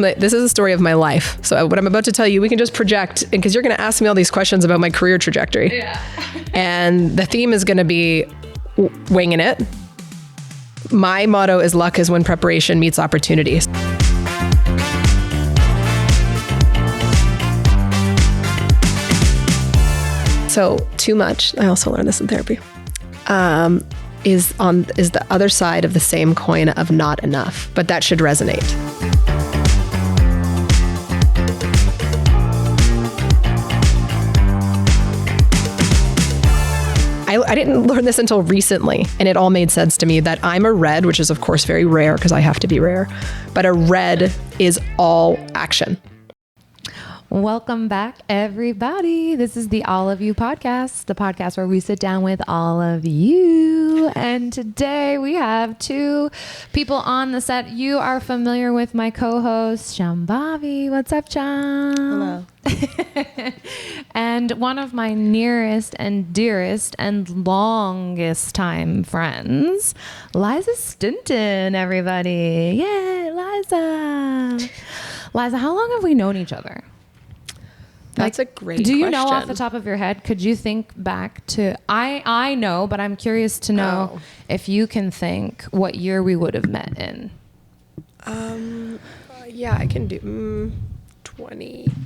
is a story of my life. So what I'm about to tell you, we can just project, because you're going to ask me all these questions about my career trajectory. Yeah. And the theme is going to be winging it. My motto is luck is when preparation meets opportunities. So too much, I also learned this in therapy, is the other side of the same coin of not enough, but that should resonate. I didn't learn this until recently, and it all made sense to me that I'm a red, which is of course very rare because I have to be rare, but a red is all action. Welcome back, everybody. This is the All of You podcast, the podcast where we sit down with all of you. And today we have two people on the set. You are familiar with my co-host, Shambhavi. What's up, Sham? Hello. And one of my nearest and dearest and longest time friends, Liza Stinton, everybody. Yay, Liza. Liza, how long have we known each other? That's a great question. Do you know off the top of your head? Could you think back to, I know, but I'm curious to know if you can think what year we would have met in. Yeah, I can do 2010.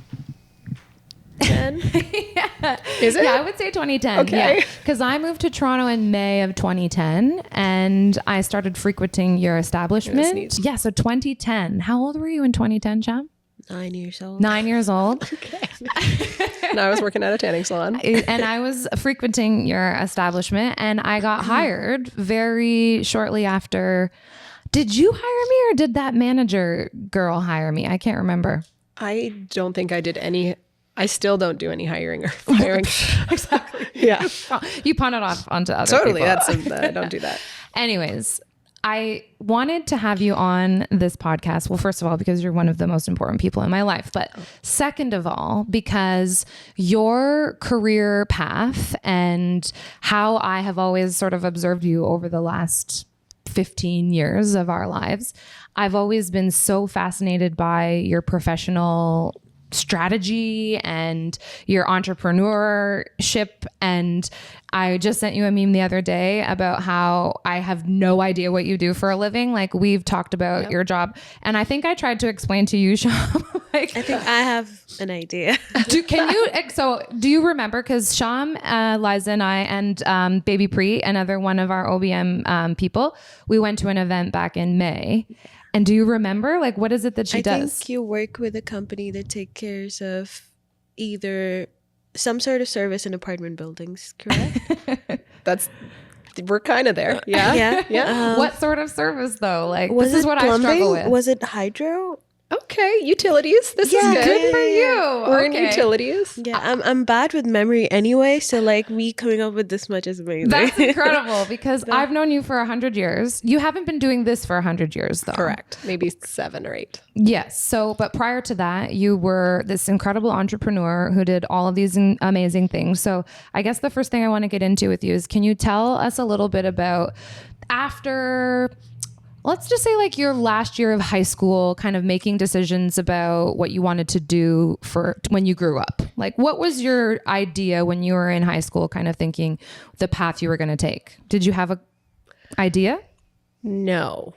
Yeah. Is it? Yeah, I would say 2010. Okay. Yeah. Because I moved to Toronto in May of 2010 and I started frequenting your establishment. Yeah, so 2010. How old were you in 2010, Sham? 9 years old. 9 years old. Okay. And I was working at a tanning salon. And I was frequenting your establishment and I got hired very shortly after. Did you hire me or did that manager girl hire me? I can't remember. I don't think I did any. I still don't do any hiring or firing. Exactly. Yeah. You pawn it off onto other Totally. people. I don't do that. Anyways, I wanted to have you on this podcast. Well, first of all, because you're one of the most important people in my life. But second of all, because your career path and how I have always sort of observed you over the last 15 years of our lives, I've always been so fascinated by your professional strategy and your entrepreneurship. And I just sent you a meme the other day about how I have no idea what you do for a living. Like we've talked about your job. And I think I tried to explain to you, Sham, I think I have an idea. do you remember? Because Sham, Liza and I and Baby Pre, another one of our OBM people, we went to an event back in May. And do you remember, like, what is it that she does? I think you work with a company that takes care of either some sort of service in apartment buildings, correct? We're kind of there. Yeah. Yeah. What sort of service, though? Like, this is what I struggle with. Was it hydro? Okay. Utilities. This is good. Good for you. We're in utilities. Yeah, I'm bad with memory anyway, so like me coming up with this much is amazing. That's incredible because I've known you for 100 years. You haven't been doing this for 100 years, though. Correct. Maybe 7 or 8. Yes. So, but prior to that, you were this incredible entrepreneur who did all of these amazing things. So I guess the first thing I want to get into with you is, can you tell us a little bit about after, let's just say like your last year of high school, kind of making decisions about what you wanted to do for when you grew up? Like, what was your idea when you were in high school, kind of thinking the path you were going to take? Did you have a idea? No.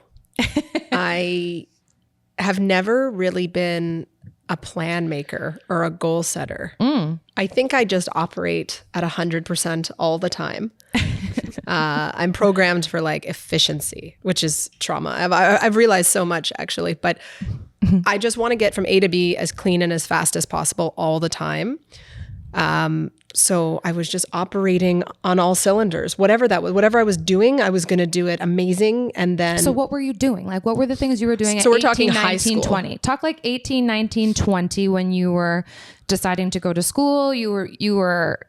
I have never really been a plan maker or a goal setter. I think I just operate at 100% all the time. I'm programmed for like efficiency, which is trauma. I've realized so much actually, but I just want to get from A to B as clean and as fast as possible all the time. So I was just operating on all cylinders, whatever that was, whatever I was doing, I was going to do it amazing. And then. So what were you doing? Like, what were the things you were doing at 18, talking 19, high school. 20? Talk like 18, 19, 20 when you were deciding to go to school. You were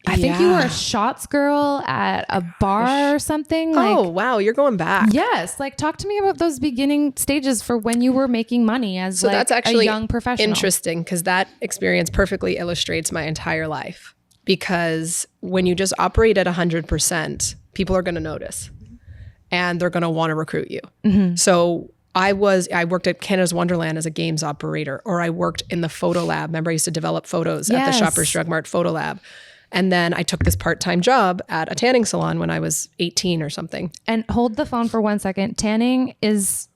I think you were a shots girl at a bar or something. Oh, wow. You're going back. Yes. Like, talk to me about those beginning stages for when you were making money as like that's actually a young professional. Interesting, because that experience perfectly illustrates my entire life. Because when you just operate at 100%, people are going to notice and they're going to want to recruit you. Mm-hmm. So I worked at Canada's Wonderland as a games operator, or I worked in the photo lab. Remember, I used to develop photos at the Shoppers Drug Mart photo lab. And then I took this part-time job at a tanning salon when I was 18 or something. And hold the phone for 1 second. Tanning is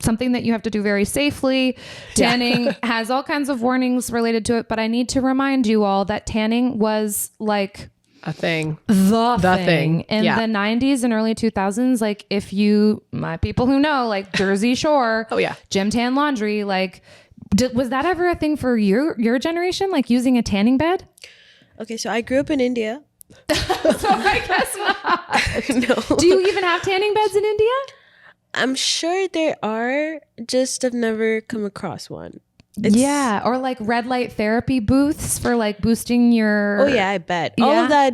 something that you have to do very safely. Tanning has all kinds of warnings related to it, but I need to remind you all that tanning was like a thing. The thing. In the 90s and early 2000s, like if you, my people who know, like Jersey Shore, gym tan laundry, like was that ever a thing for your generation, like using a tanning bed? Okay, so I grew up in India. So I guess not. No. Do you even have tanning beds in India? I'm sure there are, just I've never come across one. Or like red light therapy booths for like boosting your... Oh yeah, I bet. All of that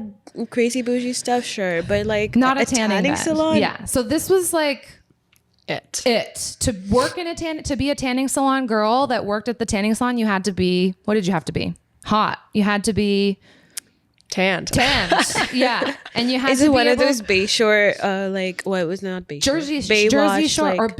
crazy bougie stuff, sure. But like not a tanning bed. Salon? Yeah. So this was like... It. To work in to be a tanning salon girl that worked at the tanning salon, you had to be... What did you have to be? Hot. You had to be... Tanned. Yeah. And you had Is to it be one of able- those Bayshore, like, what was not Bayshore? Jersey Baywatch, Shore like, or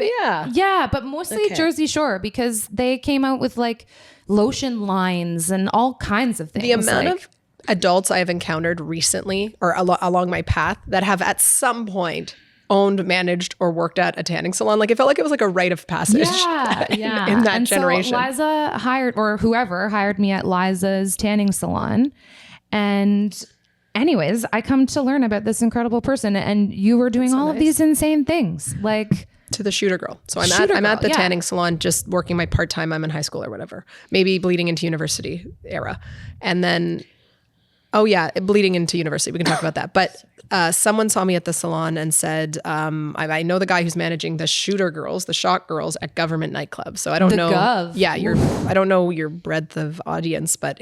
yeah, but mostly Jersey Shore, because they came out with like lotion lines and all kinds of things. The amount of adults I have encountered recently or along my path that have at some point owned, managed, or worked at a tanning salon, like it felt like it was like a rite of passage in that generation. So Liza hired, or whoever hired me at Liza's tanning salon. And anyways, I come to learn about this incredible person, and you were doing all of these insane things, like to the shooter girl. So I'm at the tanning salon, just working my part-time. I'm in high school or whatever, maybe bleeding into university era. And then, bleeding into university. We can talk about that. But someone saw me at the salon and said, I know the guy who's managing the shooter girls, the shot girls at Government Nightclub. So I don't know. Gov. Yeah. I don't know your breadth of audience, but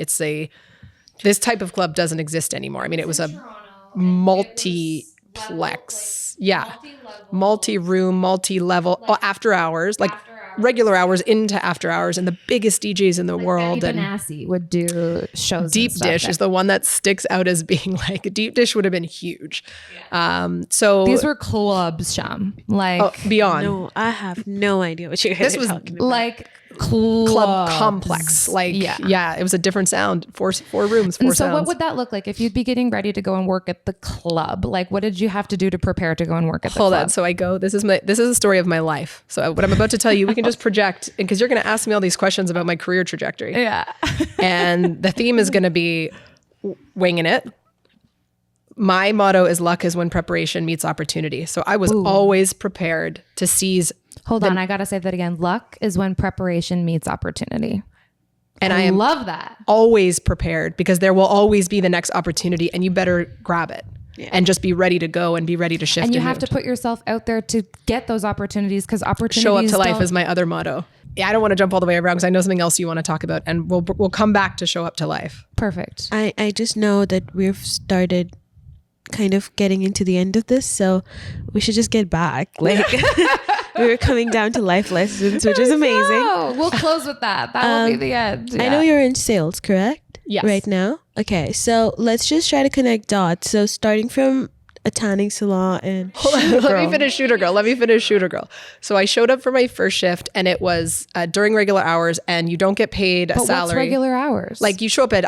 this type of club doesn't exist anymore. I mean, it was a multiplex, multi-room, multi-level, after hours, like regular hours into after hours, and the biggest DJs in the world. And Benassi would do shows. Deep Dish is the one that sticks out as being like, Deep Dish would have been huge. So these were clubs, Sham. Like beyond. No, I have no idea what you guys are talking about. Like club complex. Like, it was a different sound. Four rooms, four sounds. So what would that look like if you'd be getting ready to go and work at the club? Like, what did you have to do to prepare to go and work at the club? Hold on. So I go, this is a story of my life. So what I'm about to tell you, we can just project, because you're going to ask me all these questions about my career trajectory. Yeah. And the theme is going to be winging it. My motto is luck is when preparation meets opportunity. So I was always prepared to seize. Hold on, I got to say that again. Luck is when preparation meets opportunity. And I love that. Always prepared, because there will always be the next opportunity, and you better grab it and just be ready to go and be ready to shift. And you have to put yourself out there to get those opportunities, because opportunities show up to life is my other motto. Yeah, I don't want to jump all the way around because I know something else you want to talk about, and we'll come back to show up to life. Perfect. I just know that we've started kind of getting into the end of this, so we should just get back. Like we were coming down to life lessons, which is amazing. We'll close with that. That will be the end. I know you're in sales, correct? Yes. Right now? Okay, so let's just try to connect dots. So starting from a tanning salon and Let me finish Shooter Girl. So I showed up for my first shift, and it was during regular hours, and you don't get paid a salary. What's regular hours? Like I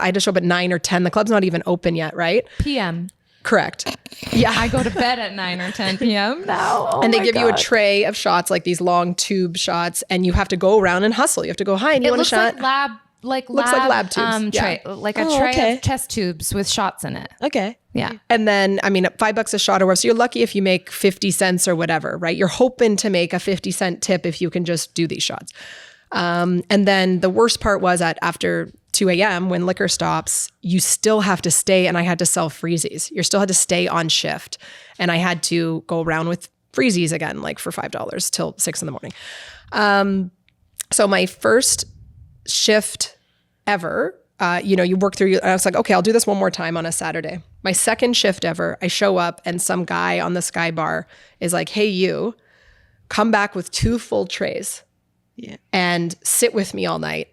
had to show up at 9 or 10. The club's not even open yet, right? PM. Correct. Yeah. I go to bed at 9 or 10 p.m. now. And they give you a tray of shots, like these long tube shots, and you have to go around and hustle. You have to go, hi, and you want a shot? Looks like lab tubes. Tray, like a tray of chest tubes with shots in it. okay. Yeah. And then, I mean, $5 a shot or whatever. So you're lucky if you make 50 cents or whatever, right? You're hoping to make a 50-cent tip if you can just do these shots. And then the worst part was after 2 a.m. when liquor stops, you still have to stay, and I had to sell freezies. You still had to stay on shift, and I had to go around with freezies again, like for $5 till 6 in the morning. So my first shift ever, you work through, I was like, okay, I'll do this one more time on a Saturday. My second shift ever, I show up, and some guy on the Sky Bar is like, hey, you, come back with 2 full trays and sit with me all night.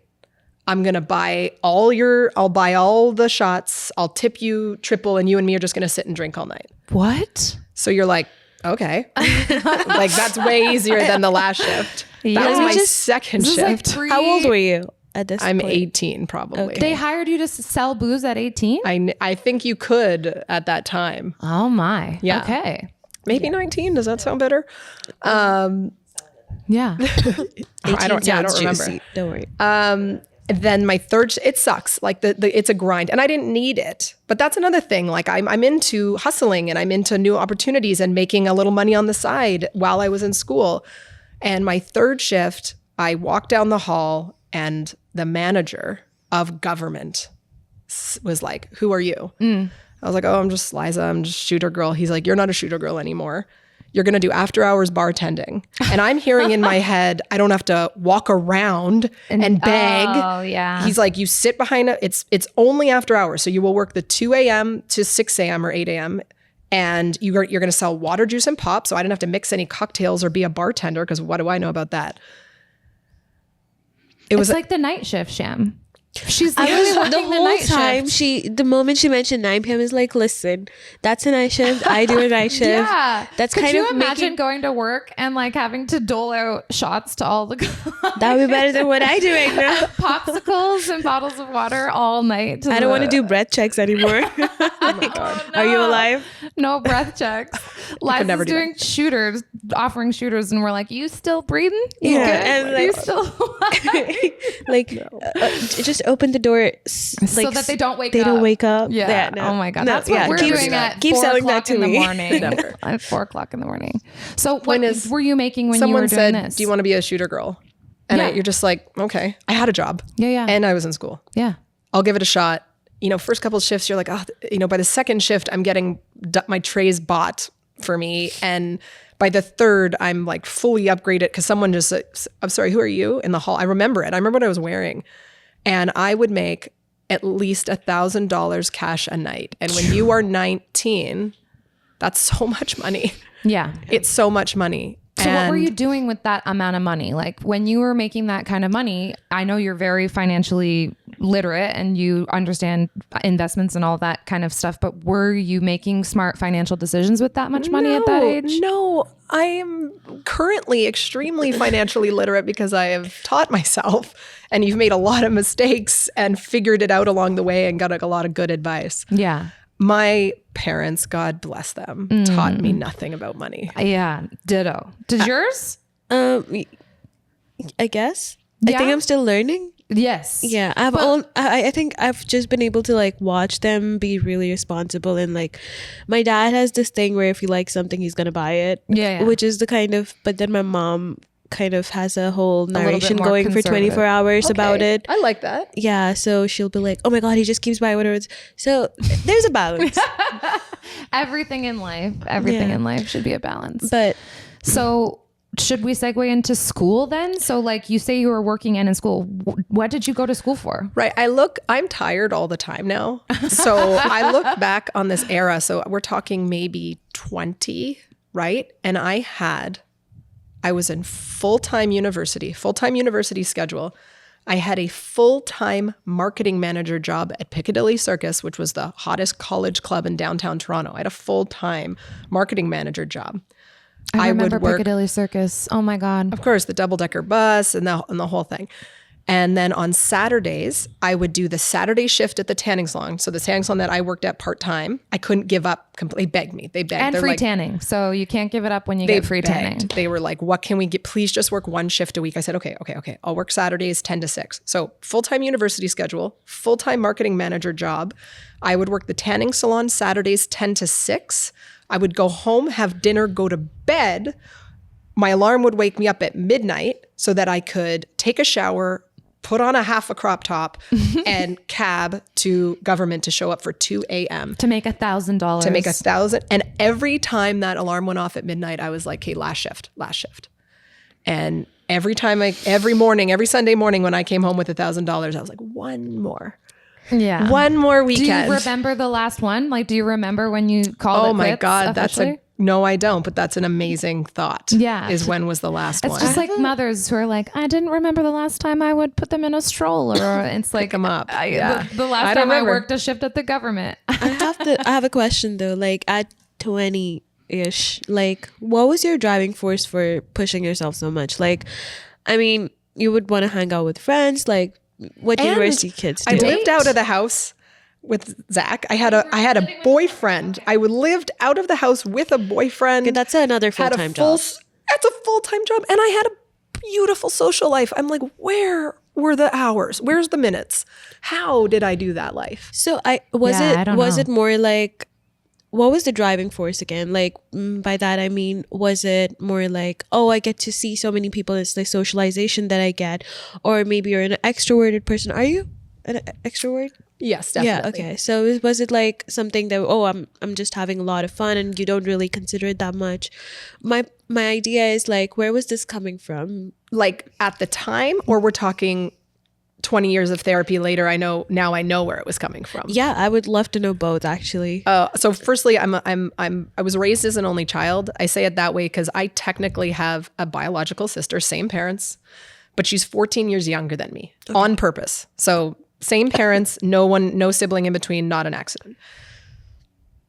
I'm going to buy I'll buy all the shots. I'll tip you triple, and you and me are just going to sit and drink all night. What? So you're like, okay. Like that's way easier than the last shift. That was my second shift. How old were you at this I'm point? 18 probably. Okay. They hired you to sell booze at 18? I think you could at that time. Oh my. Yeah. Okay. Maybe 19. Does that sound better? Yeah. I don't remember. Juicy. Don't worry. Then my third, it sucks. Like it's a grind, and I didn't need it. But that's another thing. Like I'm into hustling, and I'm into new opportunities and making a little money on the side while I was in school. And my third shift, I walked down the hall, and the manager of government was like, "Who are you?" I was like, "Oh, I'm just Liza. I'm just shooter girl." He's like, "You're not a shooter girl anymore. You're going to do after hours bartending." And I'm hearing in my head, I don't have to walk around and beg. Oh, yeah. He's like, you sit behind it's only after hours. So you will work the 2 a.m. to 6 a.m. or 8 a.m. And you're going to sell water, juice, and pop. So I didn't have to mix any cocktails or be a bartender, because what do I know about that? It's like the night shift, Sham. She's literally The working the whole night time, shift. the moment she mentioned 9 p.m. is like, listen, that's a night shift. I do a night shift. Yeah. That's Could kind you of imagine going to work and like having to dole out shots to all the that would be better than what I do right now. popsicles and bottles of water all night? I don't want to do breath checks anymore. Oh my God. Are you alive? No breath checks. Liza's never do doing shooters, offering shooters, and we're like, "You still breathing? You Yeah, good? and You like- still?" Just open the door so that they don't wake They up. don't wake up. Yeah. no. Oh my God. No, That's what we're keep doing at keep 4 selling that o'clock to in the me. morning. Never. At 4 o'clock in the morning. So what When is- were you making when you were Someone doing said, this? "Do you want to be a shooter girl?" And Yeah. you're just like, okay. I had a job. Yeah. And I was in school. Yeah. I'll give it a shot. First couple of shifts, you're like, oh, by the second shift, I'm getting my trays bought for me. And by the third, I'm like fully upgraded, because someone just, I'm sorry, who are you, in the hall? I remember it. I remember what I was wearing. And I would make at least $1,000 cash a night. And when you are 19, that's so much money. Yeah. It's so much money. So what were And you doing with that amount of money? Like when you were making that kind of money, I know you're very financially literate and you understand investments and all that kind of stuff, but were you making smart financial decisions with that much money at that age? No, I am currently extremely financially literate, because I have taught myself, and you've made a lot of mistakes and figured it out along the way and got a lot of good advice. Yeah. My parents, God bless them, taught me nothing about money. Yeah. Ditto. Did yours? I guess. Yeah? I think I'm still learning. Yes. Yeah, I think I've just been able to like watch them be really responsible, and like my dad has this thing where if he likes something, he's gonna buy it. Yeah. Which is the kind of, but then my mom kind of has a whole little bit narration more going for 24 hours about Okay, it. I like that. Yeah, so she'll be like, "Oh my God, he just keeps buying whatever." So there's a balance, Everything in life should be a balance. but So should we segue into school then? So like you say you were working and in school. What did you go to school for? Right. I'm tired all the time now. So I look back on this era. So we're talking maybe 20, right? And I was in full-time university schedule. I had a full-time marketing manager job at Piccadilly Circus, which was the hottest college club in downtown Toronto. I had a full-time marketing manager job. I would remember work, Piccadilly Circus. Oh my God. of course, the double-decker bus and the whole thing. And then on Saturdays, I would do the Saturday shift at the tanning salon. So the tanning salon that I worked at part-time, I couldn't give up completely. They begged me. They begged. And They're free like, tanning. So you can't give it up when you they get free tanning. begged. They were like, what can we get? Please just work one shift a week. I said, okay. I'll work Saturdays 10 to 6. So full-time university schedule, full-time marketing manager job. I would work the tanning salon Saturdays 10 to 6. I would go home, have dinner, go to bed. My alarm would wake me up at midnight so that I could take a shower, put on a half a crop top, and cab to government to show up for 2 a.m. To make $1,000. To make $1,000. And every time that alarm went off at midnight, I was like, okay, last shift. And every morning, every Sunday morning when I came home with $1,000, I was like, one more weekend. Do you remember the last one? Like, do you remember when you called it Oh my quits God, officially? no, I don't, but that's an amazing thought. Yeah. Is when was the last It's one? just like mothers who are like, I didn't remember the last time I would put them in a stroller. Or it's like, them up. Yeah. the last I don't time I remember. worked a shift at the government. I have a question though. Like at 20, ish, like, what was your driving force for pushing yourself so much? Like, I mean, you would want to hang out with friends, like what And university kids do. I lived out of the house with Zach. I had a boyfriend. I lived out of the house with a boyfriend. Okay, that's another Had a full-time job. That's a full-time job. And I had a beautiful social life. I'm like, where were the hours? Where's the minutes? How did I do that life? So I don't know. it more like, what was the driving force again? Like, by that I mean, was it more like, oh, I get to see so many people, it's the socialization that I get, or maybe you're an extroverted person? Are you an extrovert? Yes, definitely. Yeah, okay. So was it like something that, oh, I'm just having a lot of fun and you don't really consider it that much? My idea is like, where was this coming from? Like at the time, or we're talking 20 years of therapy later, I know where it was coming from. Yeah, I would love to know both, actually. So firstly, I was raised as an only child. I say it that way because I technically have a biological sister, same parents, but she's 14 years younger than me on purpose. So same parents, no sibling in between, not an accident.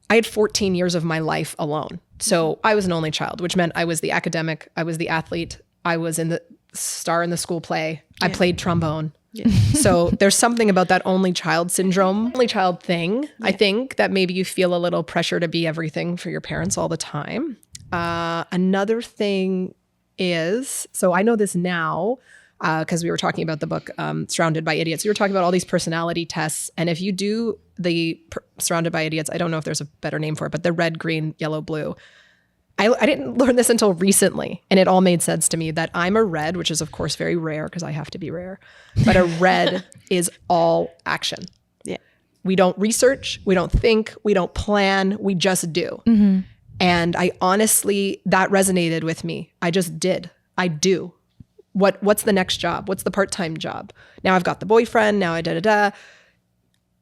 I had 14 years of my life alone. So I was an only child, which meant I was the academic, I was the athlete, I was in the star in the school play, I played trombone. Yeah. So there's something about that only child syndrome, only child thing, I think, that maybe you feel a little pressure to be everything for your parents all the time. Another thing is, so I know this now, because we were talking about the book, Surrounded by Idiots. We were talking about all these personality tests. And if you do the Surrounded by Idiots, I don't know if there's a better name for it, but the red, green, yellow, blue. I didn't learn this until recently. And it all made sense to me that I'm a red, which is of course very rare because I have to be rare. But a red is all action. Yeah. We don't research, we don't think, we don't plan, we just do. Mm-hmm. And I honestly, that resonated with me. I just did. I do. What's the next job? What's the part-time job? Now I've got the boyfriend, now I da-da-da.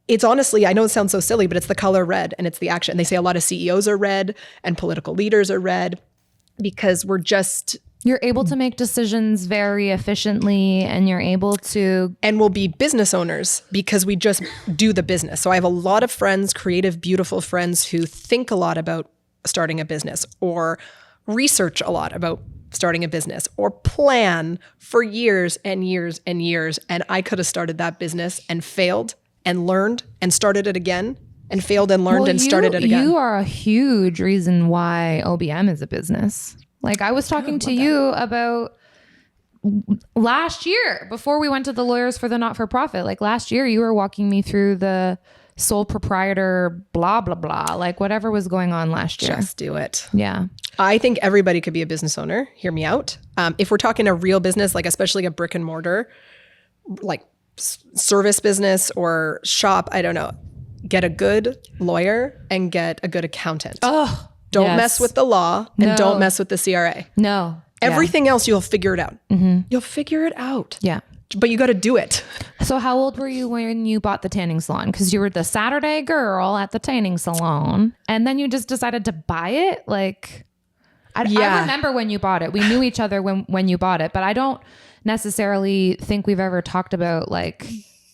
It's honestly, I know it sounds so silly, but it's the color red and it's the action. They say a lot of CEOs are red and political leaders are red because you're able to make decisions very efficiently and you're able to. And we'll be business owners because we just do the business. So I have a lot of friends, creative, beautiful friends who think a lot about starting a business or research a lot about starting a business or plan for years and years and years. And I could have started that business and failed and learned and started it again and failed and learned and started it again. You are a huge reason why OBM is a business. Like I was talking to you about last year before we went to the lawyers for the not-for-profit. Like last year you were walking me through the sole proprietor, blah, blah, blah, like whatever was going on last year. Just do it. Yeah. I think everybody could be a business owner. Hear me out. If we're talking a real business, like especially a brick and mortar, like service business or shop, I don't know, get a good lawyer and get a good accountant. Oh, don't mess with the law and don't mess with the CRA. No. Everything else, you'll figure it out. Mm-hmm. You'll figure it out. Yeah. But you got to do it. So how old were you when you bought the tanning salon? Because you were the Saturday girl at the tanning salon and then you just decided to buy it. Like, I remember when you bought it. We knew each other when you bought it, but I don't necessarily think we've ever talked about like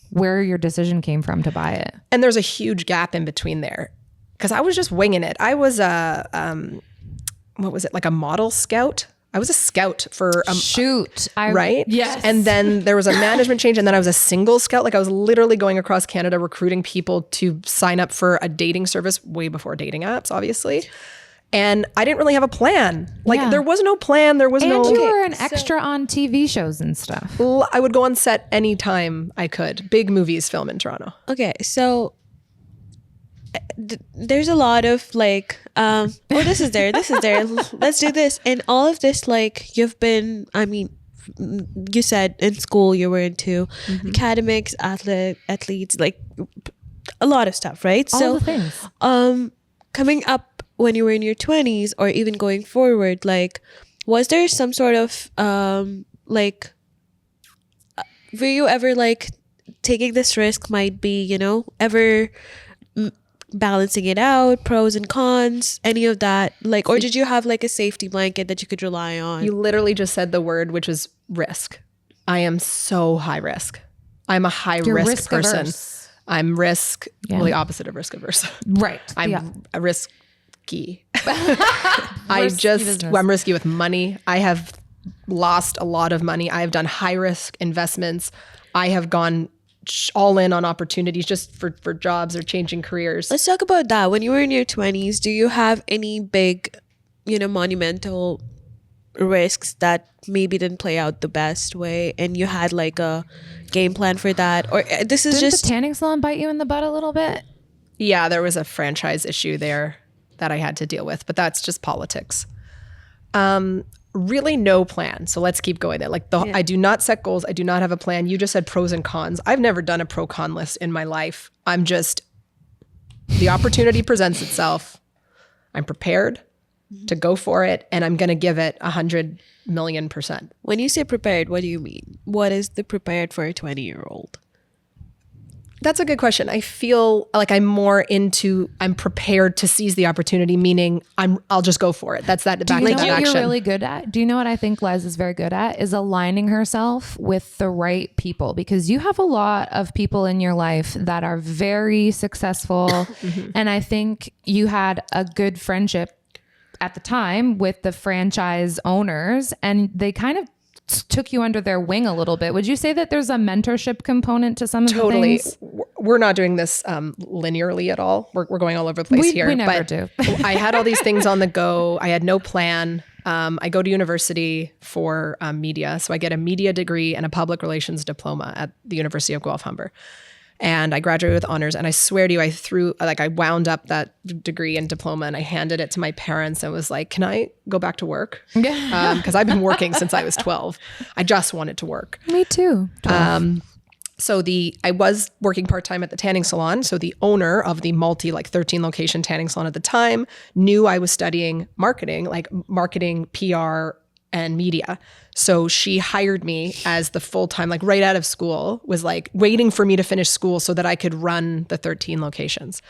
where your decision came from to buy it. And there's a huge gap in between there because I was just winging it. I was what was it? Like a model scout. I was a scout for right? Yes. And then there was a management change and then I was a single scout. Like I was literally going across Canada recruiting people to sign up for a dating service way before dating apps, obviously. And I didn't really have a plan. Like there was no plan. There was no. And you were an extra on TV shows and stuff. I would go on set anytime I could. Big movies film in Toronto. Okay, so there's a lot of like, this is there, let's do this. And all of this, like you've been, I mean, you said in school you were into academics, athletes, like a lot of stuff, right? All the things. Coming up when you were in your 20s or even going forward, like, was there some sort of, like, were you ever like taking this risk might be, you know, ever balancing it out, pros and cons, any of that? Like, or did you have like a safety blanket that you could rely on? You literally just said the word, which is risk. I am so high risk. I'm a high risk person. Averse. I'm risk, well, the opposite of risk averse. Right. I'm a risk risky. I'm risky with money. I have lost a lot of money. I have done high risk investments. I have gone all in on opportunities just for jobs or changing careers. Let's talk about that. When you were in your 20s, do you have any big, monumental risks that maybe didn't play out the best way and you had like a game plan for that? Or this is Didn't just the tanning salon bite you in the butt a little bit? Yeah, there was a franchise issue there that I had to deal with, but that's just politics. Really no plan. So let's keep going there. I do not set goals. I do not have a plan. You just said pros and cons. I've never done a pro con list in my life. The opportunity presents itself. I'm prepared to go for it, and I'm going to give it 100 million %. When you say prepared, what do you mean? What is the prepared for a 20-year-old? That's a good question. I feel like I'm prepared to seize the opportunity, meaning I'll just go for it. That's that Do you know that what action. you're really good at? Do you know what I think Liz is very good at? Is aligning herself with the right people, because you have a lot of people in your life that are very successful. And I think you had a good friendship at the time with the franchise owners, and they kind of took you under their wing a little bit. Would you say that there's a mentorship component to some of the things? We're not doing this linearly at all. We're going all over the place here. We never do. I had all these things on the go. I had no plan. I go to university for media. So I get a media degree and a public relations diploma at the University of Guelph-Humber. And I graduated with honors. And I swear to you, I wound up that degree and diploma and I handed it to my parents and was like, can I go back to work? Because I've been working since I was 12. I just wanted to work. Me too. I was working part-time at the tanning salon. So the owner of the 13 location tanning salon at the time knew I was studying marketing, PR and media. So she hired me as the full-time, right out of school, was waiting for me to finish school so that I could run the 13 locations.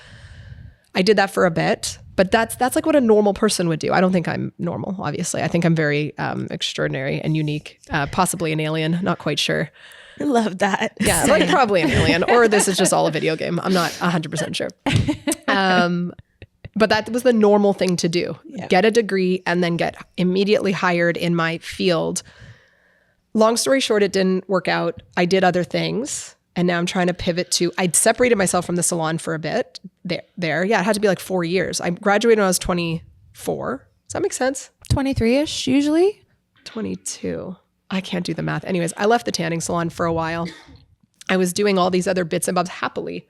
I did that for a bit, but that's what a normal person would do. I don't think I'm normal, obviously. I think I'm very extraordinary and unique, possibly an alien, not quite sure. I love that. Yeah, probably an alien, or this is just all a video game. I'm not 100% sure. But that was the normal thing to do. Yeah. Get a degree and then get immediately hired in my field. Long story short, it didn't work out. I did other things. And now I'm trying to pivot I'd separated myself from the salon for a bit there. Yeah, it had to be 4 years. I graduated when I was 24. Does that make sense? 23-ish usually? 22. I can't do the math. Anyways, I left the tanning salon for a while. I was doing all these other bits and bobs happily.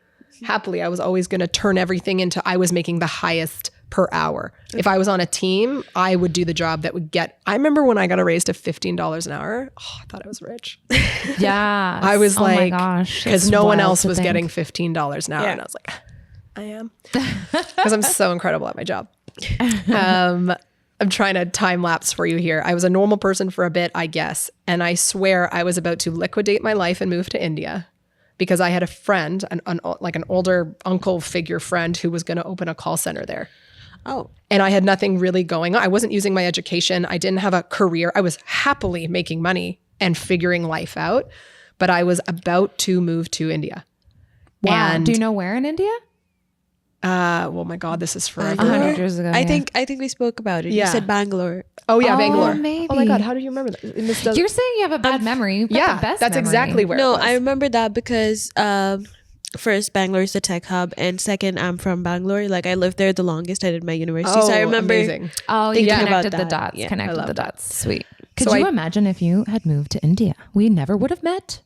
I was always going to turn everything into, I was making the highest per hour. If I was on a team, I would do the job that would I remember when I got a raise to $15 an hour. Oh, I thought I was rich. Yeah. I was my gosh. because no one else was getting $15 an hour. Yeah. And I was like, I am. Because I'm so incredible at my job. I'm trying to time lapse for you here. I was a normal person for a bit, I guess. And I swear I was about to liquidate my life and move to India. Because I had a friend, an older uncle figure friend who was going to open a call center there. Oh. And I had nothing really going on. I wasn't using my education. I didn't have a career. I was happily making money and figuring life out. But I was about to move to India. Wow. And, do you know where in India? Well, my God, this is forever. 100 years ago. I think we spoke about it. Yeah. You said Bangalore. Oh, yeah, Bangalore. Maybe. Oh, my God, how do you remember that? You're saying you have a bad memory. You've got the best that's memory. exactly where it No, was. I remember that because first, Bangalore is the tech hub, and second, I'm from Bangalore. I lived there the longest. I did my university, so I remember. Amazing. Oh, you thinking connected about the that. dots. Yeah, Connected the dots. Sweet. Could So you imagine if you had moved to India? We never would have met.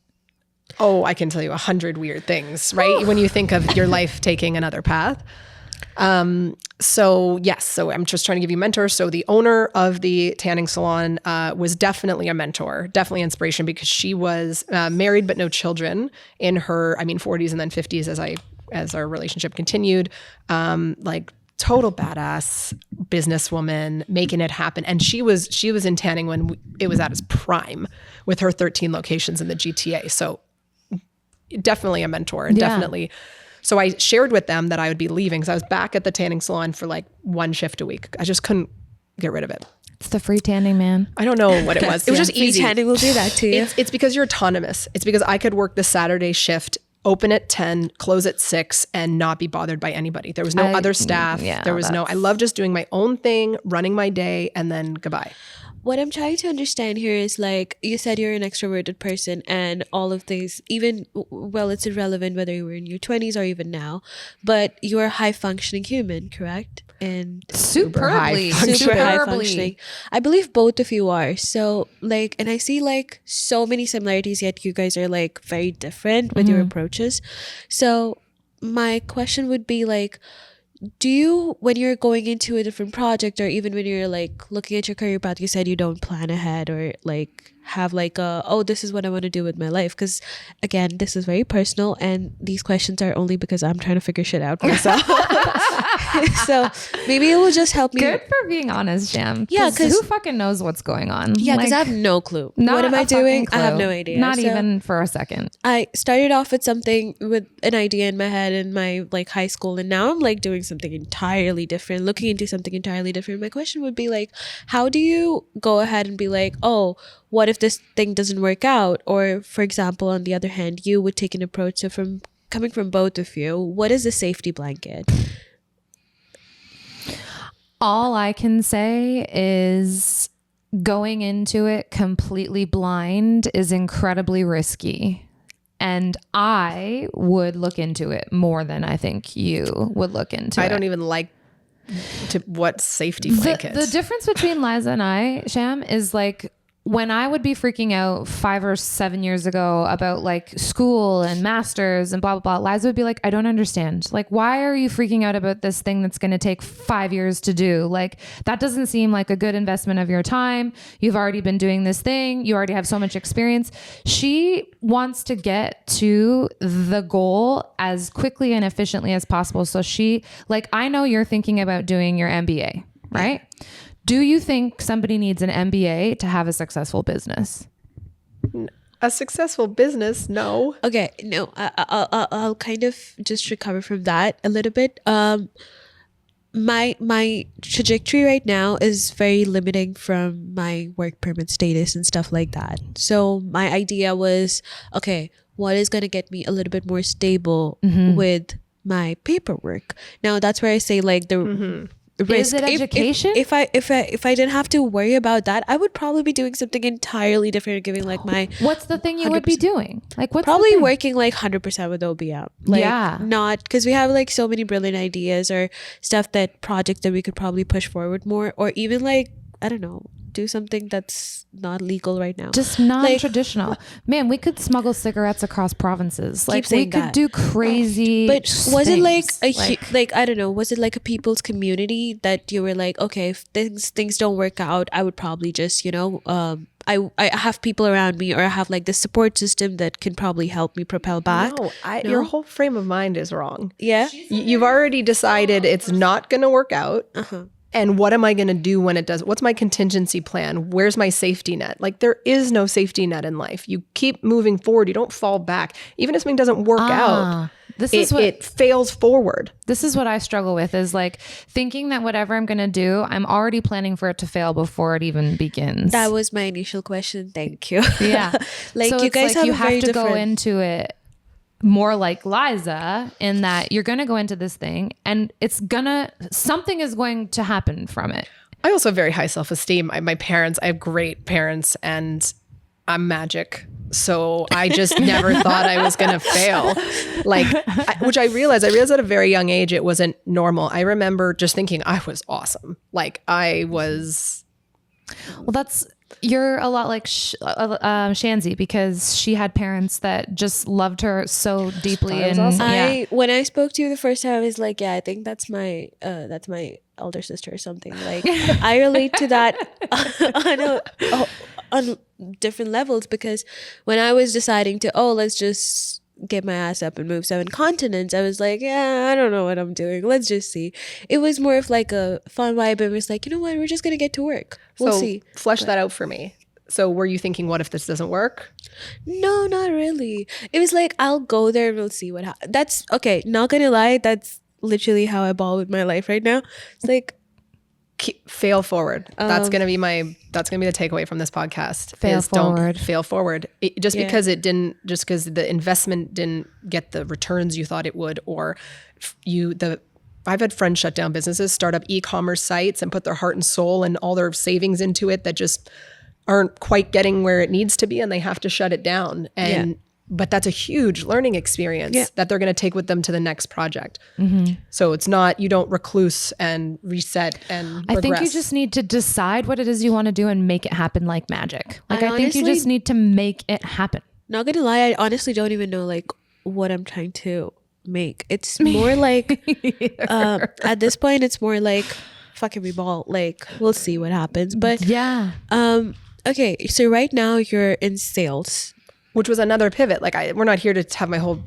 Oh, I can tell you 100 weird things, right? When you think of your life taking another path. So I'm just trying to give you mentors. So the owner of the tanning salon was definitely a mentor, definitely inspiration, because she was married but no children in her 40s and then 50s as our relationship continued. Total badass businesswoman, making it happen. And she was in tanning when it was at its prime with her 13 locations in the GTA. So definitely a mentor and definitely. So I shared with them that I would be leaving because I was back at the tanning salon for one shift a week. I just couldn't get rid of it. It's the free tanning, man. I don't know what it was. It was just easy. Free tanning will do that to you. It's because you're autonomous. It's because I could work the Saturday shift open at 10, close at 6, and not be bothered by anybody. There was no other staff. I love just doing my own thing, running my day, and then goodbye. What I'm trying to understand here is, like, you said you're an extroverted person and all of these, even, well, it's irrelevant whether you were in your 20s or even now, but you're a high functioning human, correct? And superbly super high functioning. I believe both of you are. So, like, and I see like so many similarities, yet you guys are like very different with your approaches. So my question would be like, do you, when you're going into a different project, or even when you're like looking at your career path, you said you don't plan ahead or like have like this is what I want to do with my life? Because again, this is very personal, and these questions are only because I'm trying to figure shit out myself. So maybe it will just help me. Good for being honest, Jam. Yeah, because who fucking knows what's going on? Yeah, because I have no clue. What am I doing? I have no idea. Not even for a second. I started off with something, with an idea in my head in my like high school, and now I'm like doing something entirely different, looking into something entirely different. My question would be like, how do you go ahead and be like, oh, what if this thing doesn't work out? Or for example, on the other hand, you would take an approach. So from coming from both of you, what is the safety blanket? All I can say is going into it completely blind is incredibly risky. And I would look into it more than I think you would look into it. I don't even like what safety blankets. The difference between Liza and I, Sham, is like, when I would be freaking out 5 or 7 years ago about like school and masters and blah, blah, blah, Liza would be like, I don't understand. Like, why are you freaking out about this thing that's going to take 5 years to do? Like, that doesn't seem like a good investment of your time. You've already been doing this thing. You already have so much experience. She wants to get to the goal as quickly and efficiently as possible. So she, like, I know you're thinking about doing your MBA, right? Do you think somebody needs an MBA to have a successful business? A successful business? No. Okay, no, I'll kind of just recover from that a little bit. My trajectory right now is very limiting from my work permit status and stuff like that. So my idea was, okay, what is going to get me a little bit more stable with my paperwork? Now that's where I say like the risk. Is it education? If I didn't have to worry about that, I would probably be doing something entirely different, giving like my. What's the thing you would be doing? Like, what's probably working like 100% with OBM. Like, not because we have like so many brilliant ideas or stuff, that projects that we could probably push forward more, or even like, I don't know, do something that's not legal right now. Just non-traditional. Like, man, we could smuggle cigarettes across provinces. Like, we could do crazy. But was it like like I don't know, was it like a people's community that you were like, okay, if things don't work out, I would probably just, you know, I have people around me, or I have like this support system that can probably help me propel back? No, your whole frame of mind is wrong. Yeah. You've already decided it's not going to work out. And what am I going to do when it does? What's my contingency plan? Where's my safety net? Like, there is no safety net in life. You keep moving forward. You don't fall back. Even if something doesn't work out, it fails forward. This is what I struggle with, is like thinking that whatever I'm going to do, I'm already planning for it to fail before it even begins. That was my initial question. Thank you. Yeah. Like, so you guys like have to go into it more like Liza, in that you're going to go into this thing and something is going to happen from it. I also have very high self-esteem. I have great parents, and I'm magic. So I just never thought I was going to fail. Like, which I realized at a very young age, it wasn't normal. I remember just thinking I was awesome. Like, I was. Well, you're a lot like Shanzi, because she had parents that just loved her so deeply. And awesome. When I spoke to you the first time, I was like, yeah, I think that's my elder sister or something. Like, I relate to that on different levels, because when I was deciding to, let's just get my ass up and move 7 continents, I was like, yeah, I don't know what I'm doing. Let's just see. It was more of like a fun vibe. It was like, you know what? We're just going to get to work. We'll see. Flesh that out for me. So were you thinking, what if this doesn't work? No, not really. It was like, I'll go there and we'll see what happens. That's okay. Not going to lie. That's literally how I ball with my life right now. It's like, Fail forward. That's gonna be the takeaway from this podcast. Fail forward. Don't fail forward. Because the investment didn't get the returns you thought it would, or I've had friends shut down businesses, start up e-commerce sites and put their heart and soul and all their savings into it that just aren't quite getting where it needs to be, and they have to shut it down. But that's a huge learning experience that they're going to take with them to the next project. So it's not, you don't recluse and reset and regress. I think you just need to decide what it is you want to do and make it happen like magic. Like I think you just need to make it happen. Not gonna lie, I honestly don't even know like what I'm trying to make. It's more like at this point it's more like fucking me ball. Like we'll see what happens. But okay, so right now you're in sales. Which was another pivot. Like we're not here to have my whole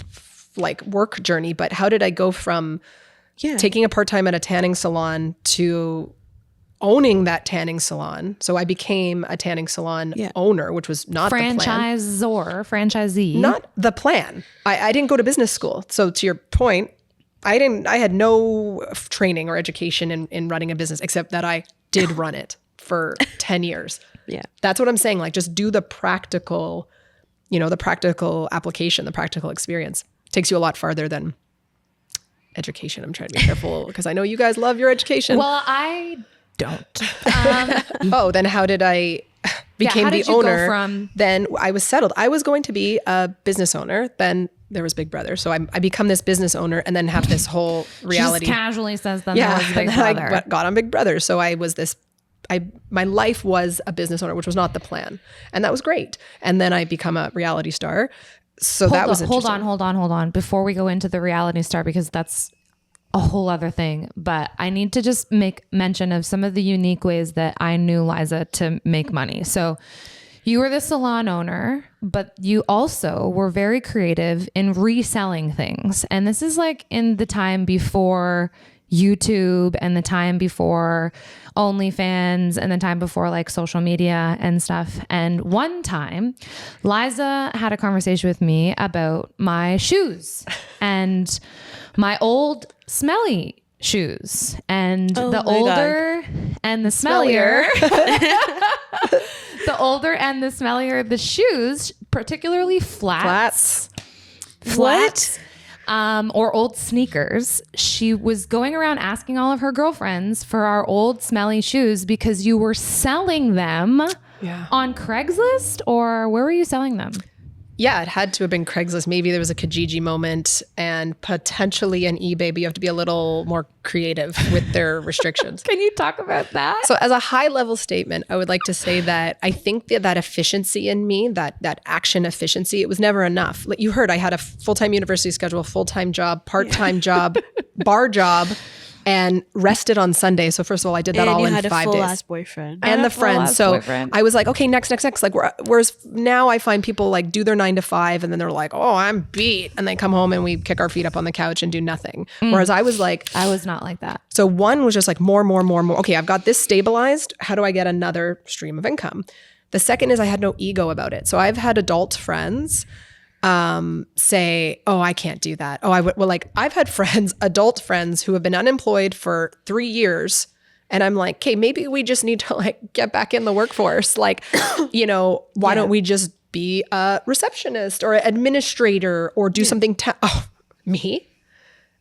like work journey, but how did I go from taking a part-time at a tanning salon to owning that tanning salon? So I became a tanning salon owner, which was not the plan. Franchisee. Not the plan. I didn't go to business school. So to your point, I had no training or education in running a business, except that I did run it for 10 years. Yeah. That's what I'm saying. Like just do the practical, the practical application, the practical experience. Takes you a lot farther than education. I'm trying to be careful because I know you guys love your education. Well, I don't. Then how did I became the owner? Then I was settled. I was going to be a business owner. Then there was Big Brother. So I become this business owner and then have this whole reality. She just casually says that there was Big Brother. I got on Big Brother. So I was this my life was a business owner, which was not the plan. And that was great. And then I become a reality star. So that was interesting. Hold on. Before we go into the reality star, because that's a whole other thing. But I need to just make mention of some of the unique ways that I knew Liza to make money. So you were the salon owner, but you also were very creative in reselling things. And this is like in the time before YouTube and the time before OnlyFans and the time before like social media and stuff. And one time Liza had a conversation with me about my shoes and my old smelly shoes and the older and the smellier, the older and the smellier the shoes, particularly flats. Or old sneakers. She was going around asking all of her girlfriends for our old smelly shoes because you were selling them on Craigslist, or where were you selling them? Yeah, it had to have been Craigslist. Maybe there was a Kijiji moment and potentially an eBay, but you have to be a little more creative with their restrictions. Can you talk about that? So as a high level statement, I would like to say that I think that efficiency in me, that action efficiency, it was never enough. Like you heard, I had a full-time university schedule, full-time job, part-time job, bar job, and rested on Sunday. So first of all, I did that all in 5 days. And you had a full-ass boyfriend. And the friends. So I was like, okay, next. Like, whereas now I find people like do their 9 to 5 and then they're like, oh, I'm beat. And they come home and we kick our feet up on the couch and do nothing. Whereas I was like. I was not like that. So one was just like more. Okay, I've got this stabilized. How do I get another stream of income? The second is I had no ego about it. So I've had adult friends say, oh, I can't do that. Oh, I've had adult friends who have been unemployed for 3 years. And I'm like, okay, maybe we just need to like get back in the workforce. Like, why don't we just be a receptionist or an administrator or do something? Me?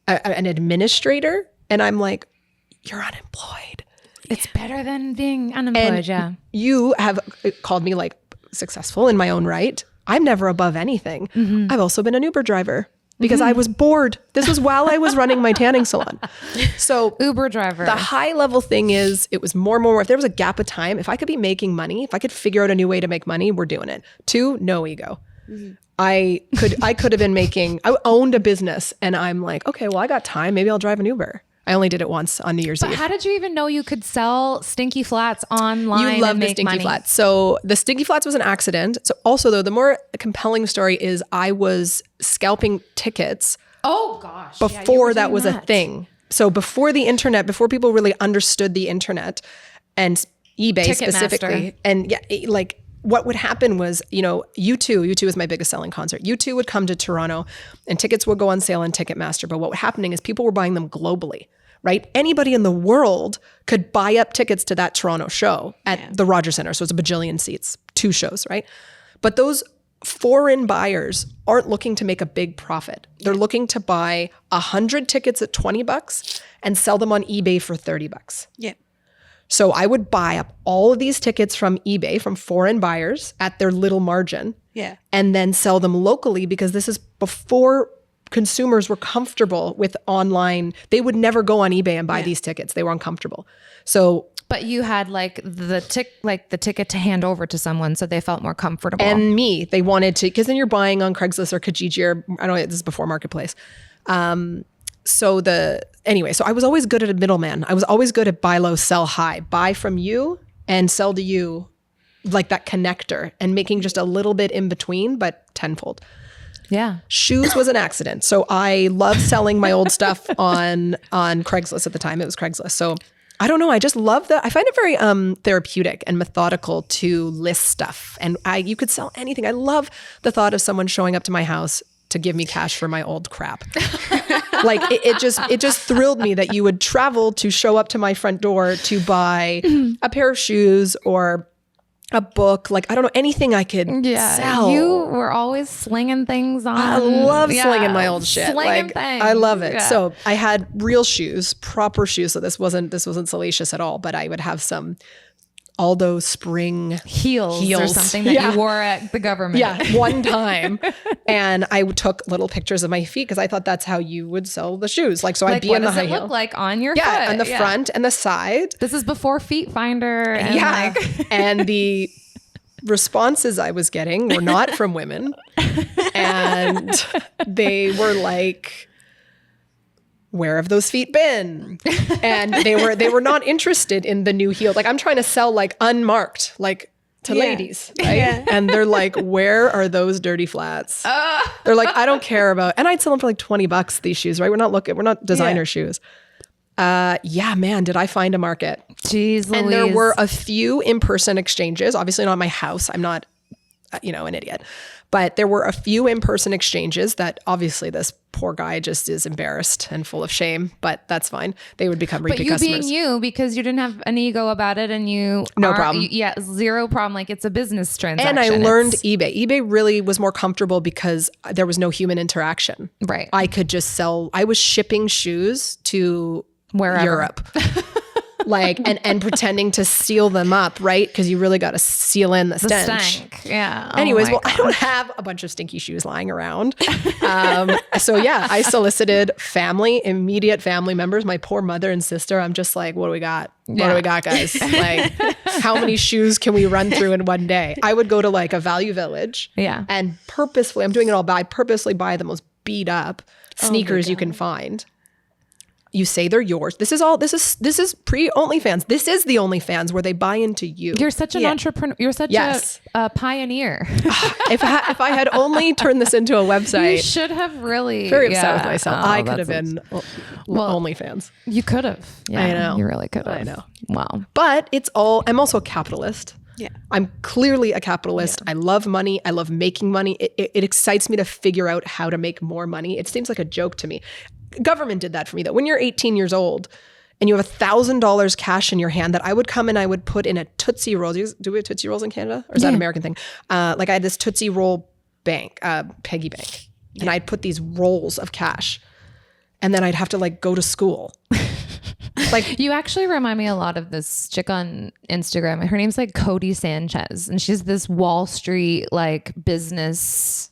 An administrator? And I'm like, you're unemployed. It's better than being unemployed. And you have called me like successful in my own right. I'm never above anything. Mm-hmm. I've also been an Uber driver because I was bored. This was while I was running my tanning salon. So Uber driver. The high level thing is it was more. If there was a gap of time, if I could be making money, if I could figure out a new way to make money, we're doing it. 2, no ego. Mm-hmm. I could have been I owned a business and I'm like, okay, well I got time. Maybe I'll drive an Uber. I only did it once on New Year's Eve. But how did you even know you could sell stinky flats online? You love the stinky flats. So the stinky flats was an accident. So also though, the more compelling story is I was scalping tickets. Oh gosh. Before that was a thing. So before the internet, before people really understood the internet and eBay specifically. And like what would happen was, U2 was my biggest selling concert. U2 would come to Toronto and tickets would go on sale on Ticketmaster. But what was happening is people were buying them globally. right? Anybody in the world could buy up tickets to that Toronto show at the Rogers Centre. So it's a bajillion seats, 2 shows, right? But those foreign buyers aren't looking to make a big profit. They're looking to buy 100 tickets at $20 and sell them on eBay for $30. Yeah. So I would buy up all of these tickets from eBay from foreign buyers at their little margin. Yeah. And then sell them locally, because this is before consumers were comfortable with online. They would never go on eBay and buy these tickets. They were uncomfortable. So, But you had like the ticket to hand over to someone, so they felt more comfortable. and me, they wanted to, because then you're buying on Craigslist or Kijiji, or I don't know, this is before Marketplace. So I was always good at a middleman. I was always good at buy low, sell high, buy from you and sell to you, like that connector, and making just a little bit in between, but tenfold. Yeah. Shoes was an accident. So I love selling my old stuff on Craigslist at the time. It was Craigslist. So I don't know. I just love I find it very therapeutic and methodical to list stuff. And you could sell anything. I love the thought of someone showing up to my house to give me cash for my old crap. Like it just thrilled me that you would travel to show up to my front door to buy a pair of shoes or a book, like I don't know, anything I could sell. You were always slinging things on. I love slinging my old shit. Slinging Like things. I love it. Yeah. So I had real shoes, proper shoes. So this wasn't salacious at all, but I would have some Aldo spring heels or something that you wore at the government. Yeah, one time. And I took little pictures of my feet because I thought that's how you would sell the shoes. Like, so I'd be in the high heel. What does it look like on your foot? Yeah, on the front and the side. This is before Feet Finder. And And the responses I was getting were not from women. And they were like, where have those feet been? And they were not interested in the new heel. Like I'm trying to sell like unmarked, like to ladies, right? Yeah. And they're like, where are those dirty flats? They're like, I don't care about, and I'd sell them for like $20, these shoes, right? We're not designer shoes. Man, did I find a market? Jeez Louise. And there were a few in-person exchanges, obviously not at my house. I'm not, an idiot. But there were a few in-person exchanges that obviously this poor guy just is embarrassed and full of shame, but that's fine. They would become repeat customers. But you being you, because you didn't have an ego about it and No problem. Zero problem. Like it's a business transaction. And I learned eBay. eBay really was more comfortable because there was no human interaction. Right. I could just sell, I was shipping shoes to Wherever. Europe. Like, and pretending to seal them up, right? Because you really got to seal in the stench. Yeah. Anyways, I don't have a bunch of stinky shoes lying around. I solicited immediate family members, my poor mother and sister. I'm just like, what do we got? What do we got, guys? Like, how many shoes can we run through in one day? I would go to like a Value Village. Yeah. And purposefully, I'm doing it all, but I purposely buy the most beat up sneakers you can find. You say they're yours. This is pre OnlyFans. This is the OnlyFans where they buy into you. You're such an entrepreneur. You're such a pioneer. If I had only turned this into a website, You should have really. very upset with myself. Oh, I could have been OnlyFans. You could have. Yeah, I know. You really could have. I know. Wow. But I'm also a capitalist. Yeah. I'm clearly a capitalist. I love money. I love making money. It excites me to figure out how to make more money. It seems like a joke to me. Government did that for me, that when you're 18 years old and you have $1,000 cash in your hand, that I would come and I would put in a Tootsie Roll. Do we have Tootsie Rolls in Canada? Or is that an American thing? Like I had this Tootsie Roll bank, piggy bank, and I'd put these rolls of cash and then I'd have to like go to school. Like You actually remind me a lot of this chick on Instagram. Her name's like Cody Sanchez, and she's this Wall Street like business.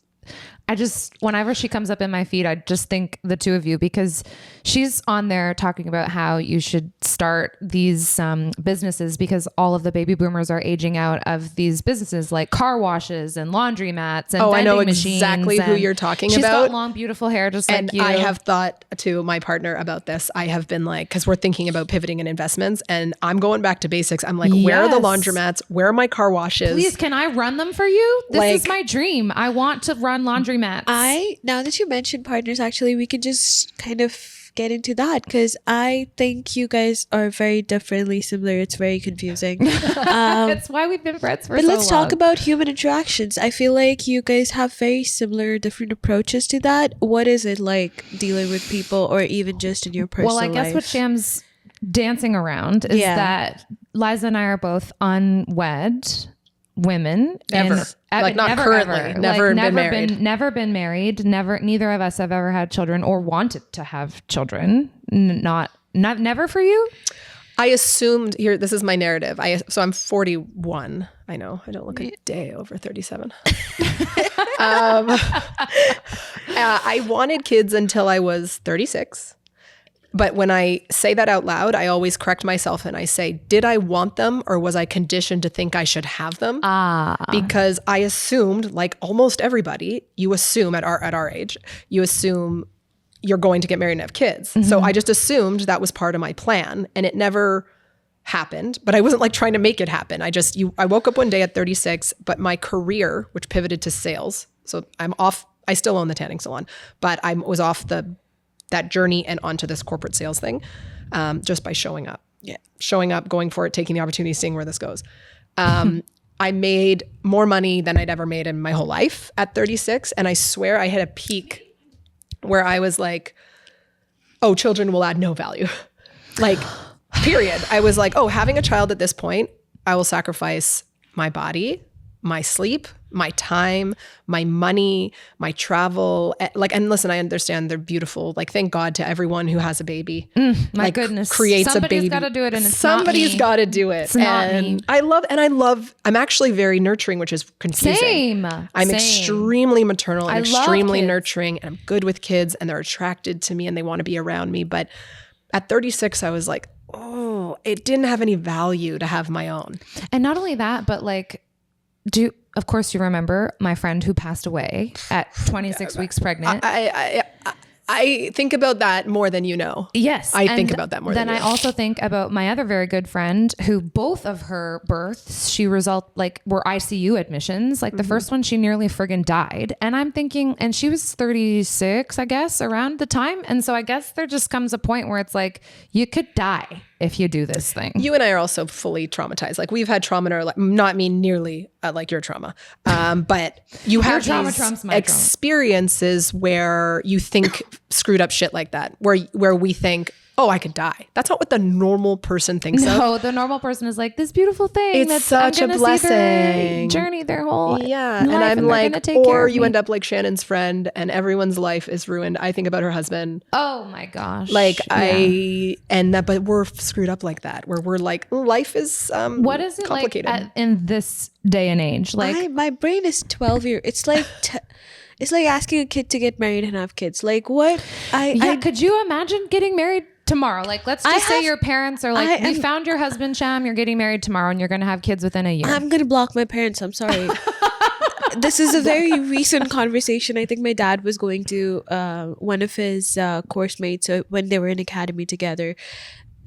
Whenever she comes up in my feed, I just think the two of you, because she's on there talking about how you should start these businesses because all of the baby boomers are aging out of these businesses like car washes and laundromats and vending I know machines. exactly who you're talking about. She's got long, beautiful hair just like you. And I have thought to my partner about this. I have been like, because we're thinking about pivoting in investments and I'm going back to basics. I'm like, where are the laundromats? Where are my car washes? Please, can I run them for you? This is my dream. I want to run laundromats. Now that you mentioned partners, actually, we could just kind of get into that, because I think you guys are very differently similar. It's very confusing. That's why we've been friends for But so let's long. talk about human interactions. I feel like you guys have very similar, different approaches to that. What is it like dealing with people, or even just in your personal life? Well, I guess what Sham's dancing around is that Liza and I are both unwed women. Ever. Like, not never, currently. ever. Never Like, been married. Never been married. Neither of us have ever had children or wanted to have children. Never for you? I assumed here, this is my narrative. So I'm 41. I know I don't look a day over 37. I wanted kids until I was 36. But when I say that out loud, I always correct myself and I say, did I want them, or was I conditioned to think I should have them? Because I assumed, like almost everybody, you assume at our age, you assume you're going to get married and have kids. Mm-hmm. So I just assumed that was part of my plan, and it never happened. But I wasn't like trying to make it happen. I woke up one day at 36, but my career, which pivoted to sales, so I'm off. I still own the tanning salon, but I was off that journey and onto this corporate sales thing, just by showing up. Yeah, showing up, going for it, taking the opportunity, seeing where this goes. I made more money than I'd ever made in my whole life at 36, and I swear I hit a peak where I was like, "Oh, children will add no value." Like, period. I was like, "Oh, having a child at this point, I will sacrifice my body, my sleep, my time, my money, my travel." And listen, I understand they're beautiful. Like, thank God to everyone who has a baby. My goodness. Creates a baby. Somebody's got to do it, and it's somebody's got to do it. It's not me. I'm actually very nurturing, which is confusing. Same. I'm extremely maternal and extremely kids. nurturing, and I'm good with kids, and they're attracted to me and they want to be around me. But at 36, I was like, oh, it didn't have any value to have my own. And not only that, but like, of course you remember my friend who passed away at 26 weeks pregnant. I think about that more than you know. Yes. I think about that more than you know. Then I also think about my other very good friend who both of her births, were ICU admissions. Like the first one, she nearly friggin' died. And I'm thinking, and she was 36, I guess, around the time. And so I guess there just comes a point where it's like, you could die if you do this thing. You and I are also fully traumatized. Like, we've had trauma in our life, not me nearly like your trauma, but you have these experiences where you think screwed up shit like that, where we think, oh, I could die. That's not what the normal person thinks of. No, the normal person is like, this beautiful thing. It's such a blessing. Their journey, their whole life, and I'm like, or you end up like Shannon's friend and everyone's life is ruined. I think about her husband. Oh my gosh. Like but we're screwed up like that, where we're like, life is what is it complicated. like in this day and age? Like, my brain is 12 years. It's like it's like asking a kid to get married and have kids. Like, what? Could you imagine getting married tomorrow? Like, let's just say your parents are like, we found your husband, Sham, you're getting married tomorrow and you're going to have kids within a year. I'm going to block my parents. I'm sorry. This is a very recent conversation. I think my dad was going to one of his course mates when they were in academy together.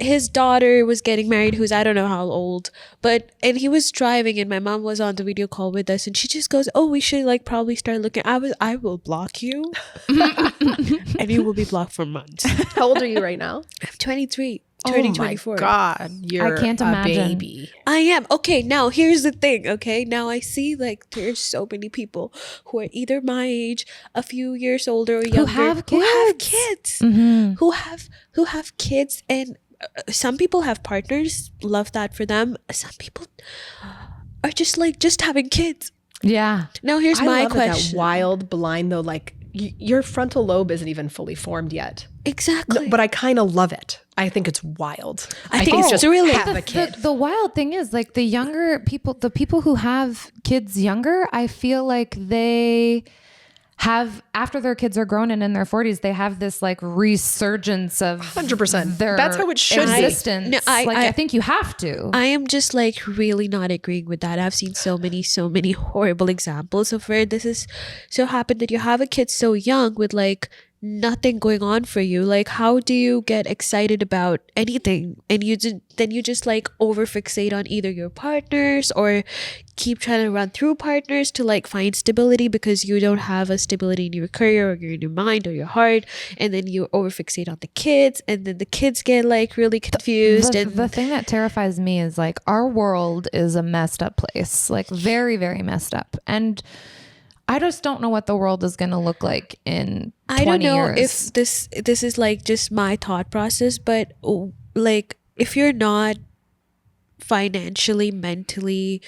His daughter was getting married, who's I don't know how old, and he was driving and my mom was on the video call with us and she just goes, oh, we should like probably start looking. I will block you and you will be blocked for months. How old are you right now? I'm 23. Turning 24. Oh my God, you're I can't imagine. Baby. I am. Okay, now here's the thing, okay? Now I see like there's so many people who are either my age, a few years older or younger, who have kids. Mm-hmm. Who have kids, and some people have partners, love that for them. Some people are just having kids. Yeah. Now here's my question. That wild blind though, like your frontal lobe isn't even fully formed yet. Exactly. No, but I kind of love it. I think it's wild. I think it's just really have a kid. The wild thing is like the younger people, the people who have kids younger, I feel like they have, after their kids are grown and in their 40s, they have this like resurgence of 100%. Their That's how it should existence. be. No, I think you have to. I am just like really not agreeing with that. I've seen so many horrible examples of where this is so happened that you have a kid so young with like nothing going on for you. Like, how do you get excited about anything? And then you just like over fixate on either your partners or keep trying to run through partners to like find stability because you don't have a stability in your career or in your mind or your heart. And then you over fixate on the kids, and then the kids get like really confused. The thing that terrifies me is like our world is a messed up place, like very, very messed up. And I just don't know what the world is going to look like in 20 years. I don't know if this is like just my thought process, but like if you're not financially, mentally,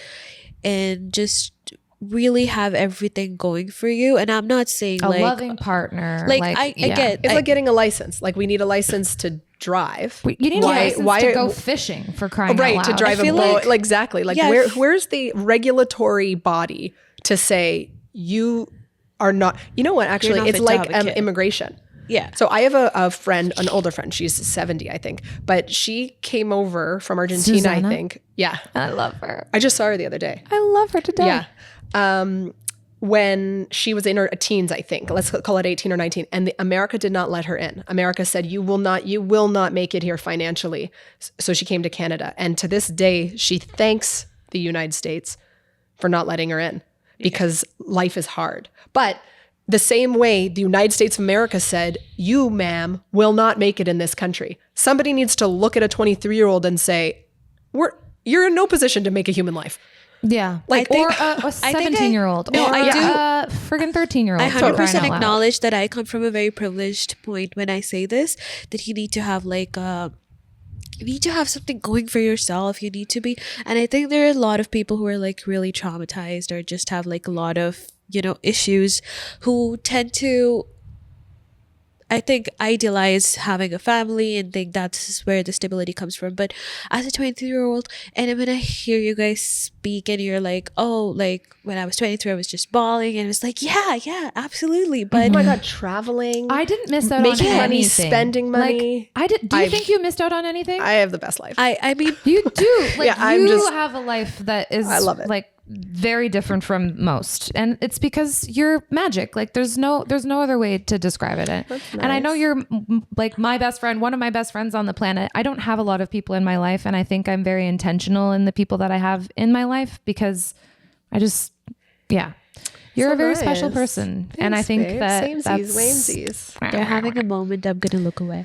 and just really have everything going for you, and I'm not saying a like loving partner, like I get It's like getting a license. Like we need a license to drive. You need a license to go fishing, for crying out loud. To drive a feel boat. like- Like, exactly. Like Yeah, where's the regulatory body to say you are not, you know what, actually not it's fit to like have a kid. immigration. Yeah. So I have a friend, an older friend, she's 70, I think, but she came over from Argentina, Susanna? I think. Yeah. I love her. I just saw her the other day. I love her to death. Yeah. When she was in her teens, I think, let's call it 18 or 19, and America did not let her in. America said, you will not make it here financially. So she came to Canada. And to this day, she thanks the United States for not letting her in because life is hard. But the same way the United States of America said, you, ma'am, will not make it in this country. Somebody needs to look at a 23-year-old and say, you're in no position to make a human life. Yeah. Like, or a 17-year-old. No, or I do. A friggin' 13-year-old. I for crying 100% out loud. acknowledge that I come from a very privileged point when I say this, that you need to have like you need to have something going for yourself. You need to be, and I think there are a lot of people who are like really traumatized or just have like a lot of, you know, issues, who tend to, I think, idealize having a family and think that's where the stability comes from. But as a 23-year-old, and when I hear you guys speak and you're like, oh, like when I was 23, I was just bawling, and it was like, yeah, absolutely. But oh my God, traveling. I didn't miss out Making on money, anything. spending money. Like, do you think you missed out on anything? I have the best life. I mean, You do. Like, Yeah, I'm you just- have a life that is I love it. like very different from most. And it's because you're magic. Like there's no other way to describe it. And I know you're like my best friend, one of my best friends on the planet. I don't have a lot of people in my life, and I think I'm very intentional in the people that I have in my life because I just, yeah. You're So a very special nice. person. And I Thanks, think babe. that Samesies, that's wamesies. they're having a moment. I'm gonna look away.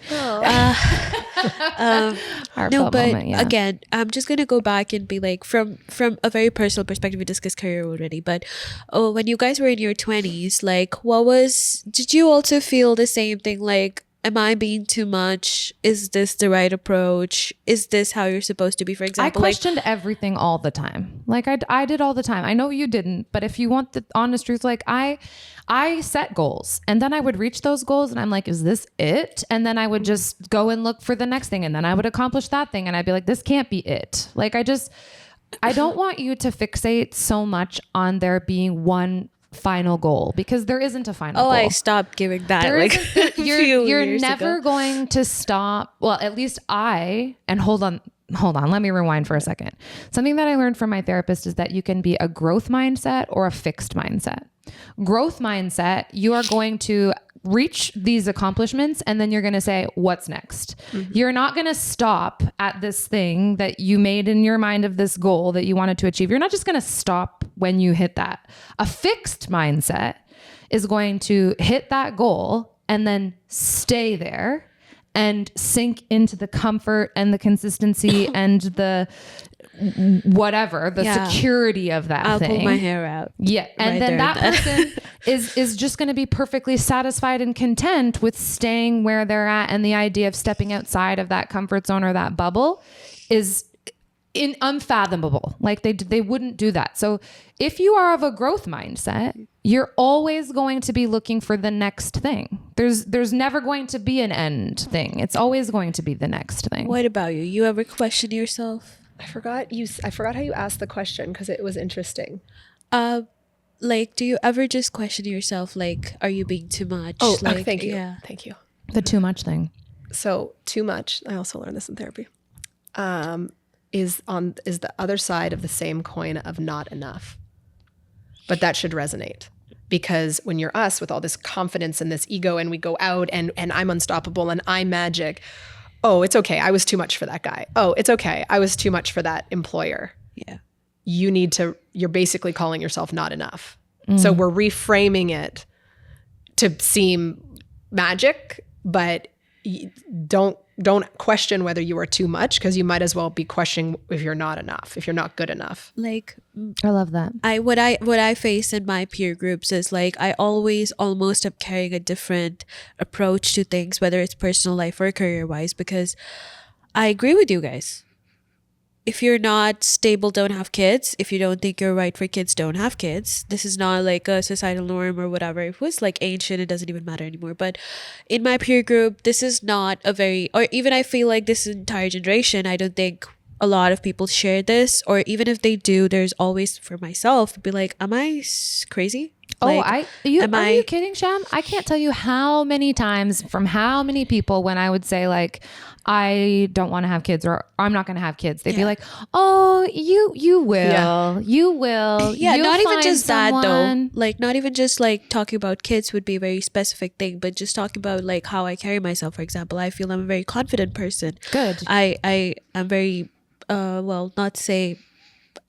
Heartfelt No, but moment, yeah. again, I'm just gonna go back and be like, from a very personal perspective, we discussed career already, but when you guys were in your 20s, like did you also feel the same thing? Like, am I being too much? Is this the right approach? Is this how you're supposed to be? For I example, like, questioned everything all the time. Like I did all the time. I know you didn't, but if you want the honest truth, like I set goals, and then I would reach those goals and I'm like, is this it? And then I would just go and look for the next thing, and then I would accomplish that thing, and I'd be like, this can't be it. Like I don't want you to fixate so much on there being one final goal, because there isn't a final goal. I stopped giving that. There Like, isn't- a few you're years never ago. going to stop. Well, at least and hold on, let me rewind for a second. Something that I learned from my therapist is that you can be a growth mindset or a fixed mindset. Growth mindset, you are going to reach these accomplishments, and then you're going to say, what's next? Mm-hmm. You're not going to stop at this thing that you made in your mind of this goal that you wanted to achieve. You're not just going to stop when you hit that. A fixed mindset is going to hit that goal and then stay there and sink into the comfort and the consistency and the whatever, the security of that I'll thing. pull my hair out. Yeah. And right then there that and then. person is just going to be perfectly satisfied and content with staying where they're at. And the idea of stepping outside of that comfort zone or that bubble is unfathomable. Like they wouldn't do that. So if you are of a growth mindset, you're always going to be looking for the next thing. There's never going to be an end thing. It's always going to be the next thing. What about you? You ever question yourself? I forgot how you asked the question because it was interesting. Like, do you ever just question yourself? Like, are you being too much? Oh, like, thank you. Yeah. Thank you. The too much thing. So too much. I also learned this in therapy. Is the other side of the same coin of not enough. But that should resonate. Because when you're us with all this confidence and this ego and we go out and I'm unstoppable and I'm magic, oh, it's okay. I was too much for that guy. Oh, it's okay. I was too much for that employer. Yeah. You're basically calling yourself not enough. So we're reframing it to seem magic, but don't question whether you are too much, because you might as well be questioning if you're not enough, if you're not good enough. Like, I love that. what I face in my peer groups is like I always almost am carrying a different approach to things, whether it's personal life or career wise, because I agree with you guys. If you're not stable, don't have kids. If you don't think you're right for kids, don't have kids. This is not like a societal norm or whatever. If it was like ancient, it doesn't even matter anymore. But in my peer group, this is not a very, or even I feel like this entire generation, I don't think a lot of people share this, or even if they do, there's always, for myself, be like, am I crazy? Like, are you kidding, Sham? I can't tell you how many times from how many people when I would say like, I don't want to have kids or I'm not going to have kids. They'd be like, oh, you will, you will. Yeah, You'll not even find just that though. someone. Like not even just like talking about kids would be a very specific thing, but just talking about like how I carry myself. For example, I feel I'm a very confident person. Good. I'm very, well, not to say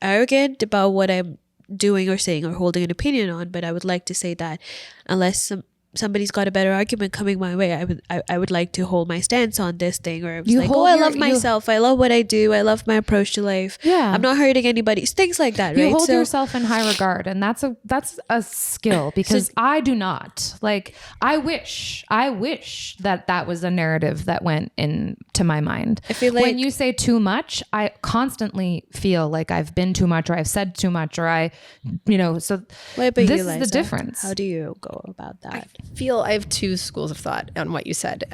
arrogant about what I'm doing or saying or holding an opinion on, but I would like to say that unless somebody's got a better argument coming my way, I would like to hold my stance on this thing, or I was like, I love myself, I love what I do, I love my approach to life. Yeah, I'm not hurting anybody, things like that. You right? hold yourself in high regard, and that's a skill, because I do not. Like I wish that was a narrative that went into my mind. I feel like when you say too much, I constantly feel like I've been too much, or I've said too much, or so what about this you, is the Liza? difference. How do you go about that? I have two schools of thought on what you said.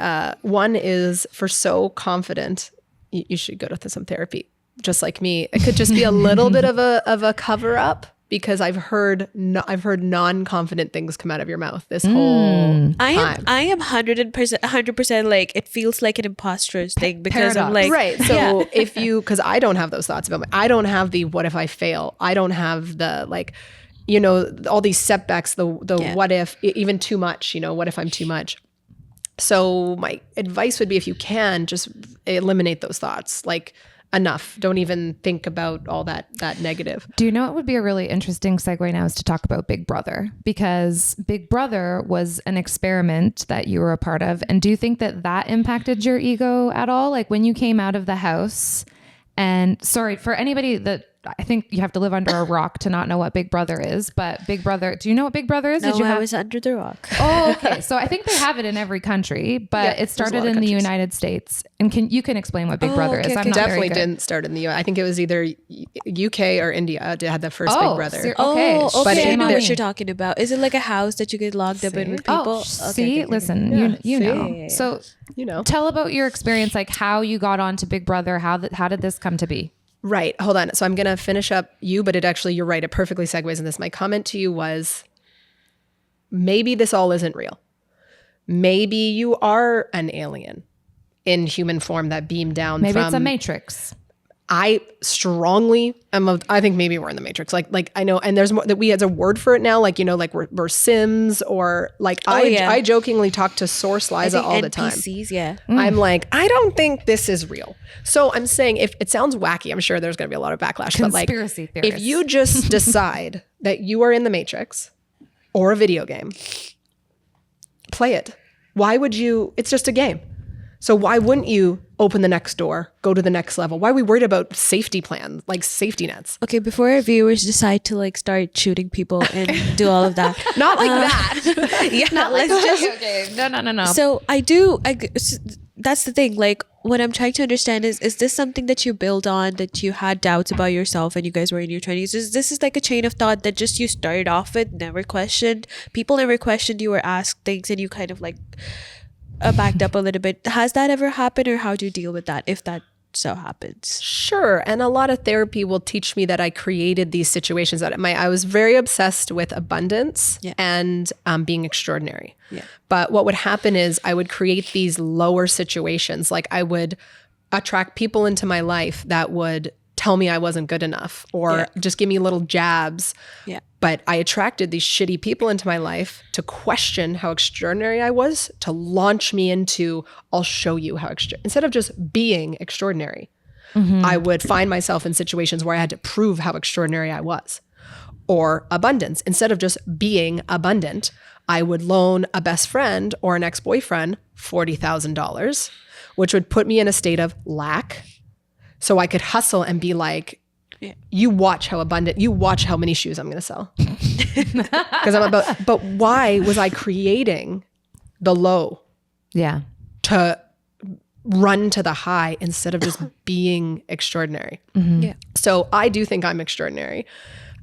One is, for so confident, you should go to some therapy. Just like me, it could just be a little bit of a cover up, because I've heard non-confident things come out of your mouth this whole time. I am 100% like, it feels like an imposter's thing, because I'm like, right. So because I don't have those thoughts about me. I don't have the what if I fail. I don't have the like, all these setbacks, the what if, even too much, what if I'm too much? So my advice would be, if you can, just eliminate those thoughts. Like, enough. Don't even think about all that negative. Do you know what would be a really interesting segue now is to talk about Big Brother, because Big Brother was an experiment that you were a part of. And do you think that impacted your ego at all? Like when you came out of the house, and sorry for anybody that, I think you have to live under a rock to not know what Big Brother is, but Big Brother, do you know what Big Brother is? No, I was under the rock. Oh, okay. So I think they have it in every country, but it started in the United States. And you can explain what Big Brother is? Okay, I'm not definitely very good. didn't start in the US. I think it was either UK or India had the first Big Brother. Okay. But I know on what me. you're talking about. Is it like a house that you get logged up in with people? Oh, see, listen, you know. So tell about your experience, like how you got onto Big Brother. How did this come to be? Right. Hold on. So I'm going to finish up but you're right. It perfectly segues in this. My comment to you was, maybe this all isn't real. Maybe you are an alien in human form that beamed down Maybe from... it's a Matrix. I strongly I think maybe we're in the Matrix. Like I know, and there's more that we has a word for it now. Like, like we're Sims, or like I jokingly talk to Source Liza all the time. NPCs, yeah. I'm like, I don't think this is real. So I'm saying, if it sounds wacky, I'm sure there's going to be a lot of backlash. Conspiracy but like, theorists. if you just decide that you are in the Matrix or a video game, play it. Why would you? It's just a game. So why wouldn't you open the next door, go to the next level? Why are we worried about safety plans, like safety nets? Okay, before our viewers decide to like start shooting people and do all of that. Not like that. Yeah, let's just... Okay. No. So that's the thing. Like, what I'm trying to understand is this something that you build on, that you had doubts about yourself and you guys were in your 20s? This is like a chain of thought that just you started off with, never questioned? People never questioned you or asked things, and you kind of like... backed up a little bit. Has that ever happened, or how do you deal with that if that so happens? Sure. And a lot of therapy will teach me that I created these situations that I was very obsessed with abundance and being extraordinary. Yeah. But what would happen is I would create these lower situations. Like I would attract people into my life that would tell me I wasn't good enough or just give me little jabs. Yeah. But I attracted these shitty people into my life to question how extraordinary I was, to launch me into, I'll show you how instead of just being extraordinary, I would find myself in situations where I had to prove how extraordinary I was. Or abundance. Instead of just being abundant, I would loan a best friend or an ex-boyfriend $40,000, which would put me in a state of lack. So I could hustle and be like, you watch how abundant, you watch how many shoes I'm going to sell. Because but why was I creating the low? Yeah. To run to the high instead of just being extraordinary. Yeah. So I do think I'm extraordinary.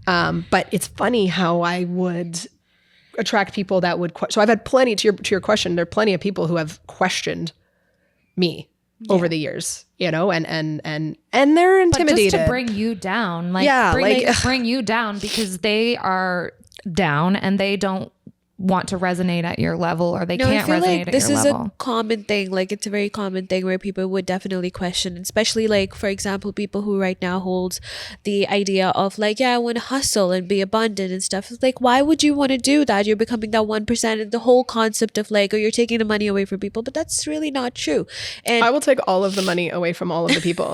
But it's funny how I would attract people that would, so I've had plenty, to your question, there are plenty of people who have questioned me over the years, you know, and they're intimidated. But just to bring you down, bring you down because they are down and they don't want to resonate at your level, or they can't resonate at your level. This is a common thing. Like, it's a very common thing where people would definitely question, especially like, for example, people who right now holds the idea of like, I want to hustle and be abundant and stuff. It's like, why would you want to do that? You're becoming that 1%, and the whole concept of like, you're taking the money away from people, but that's really not true. And I will take all of the money away from all of the people.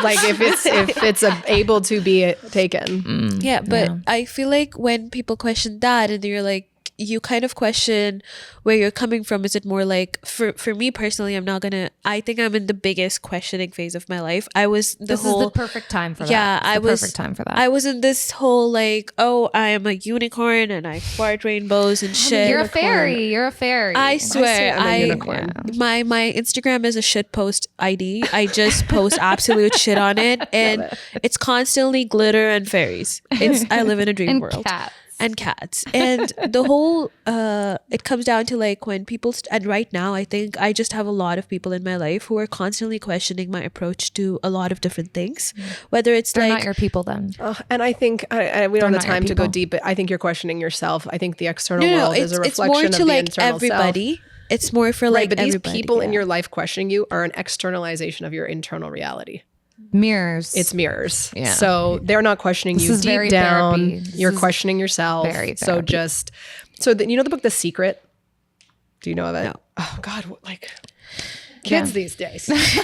Like if it's able to be taken. But I feel like when people question that, and you're like, you kind of question where you're coming from. Is it more like, for me personally, I think I'm in the biggest questioning phase of my life. This is the perfect time for that. Yeah, perfect time for that. I was in this whole like, oh, I am a unicorn and I fart rainbows and shit. You're a fairy. You're a fairy. I swear, I'm a unicorn. My Instagram is a shit post ID. I just post absolute shit on it, and it's constantly glitter and fairies. I live in a dream world. And cats. And the whole it comes down to like when people and right now I think I just have a lot of people in my life who are constantly questioning my approach to a lot of different things, whether it's They're like not your people then. And I think we don't have the time to go deep, but I think you're questioning yourself. I think the external world is a reflection it's more to of the like internal everybody self. It's more for like but these everybody, people in your life questioning you are an externalization of your internal reality. Mirrors. It's mirrors. Yeah. So they're not questioning you deep down. You're questioning yourself. Very so you know the book The Secret? Do you know of it? No. Oh God, like kids these days. It's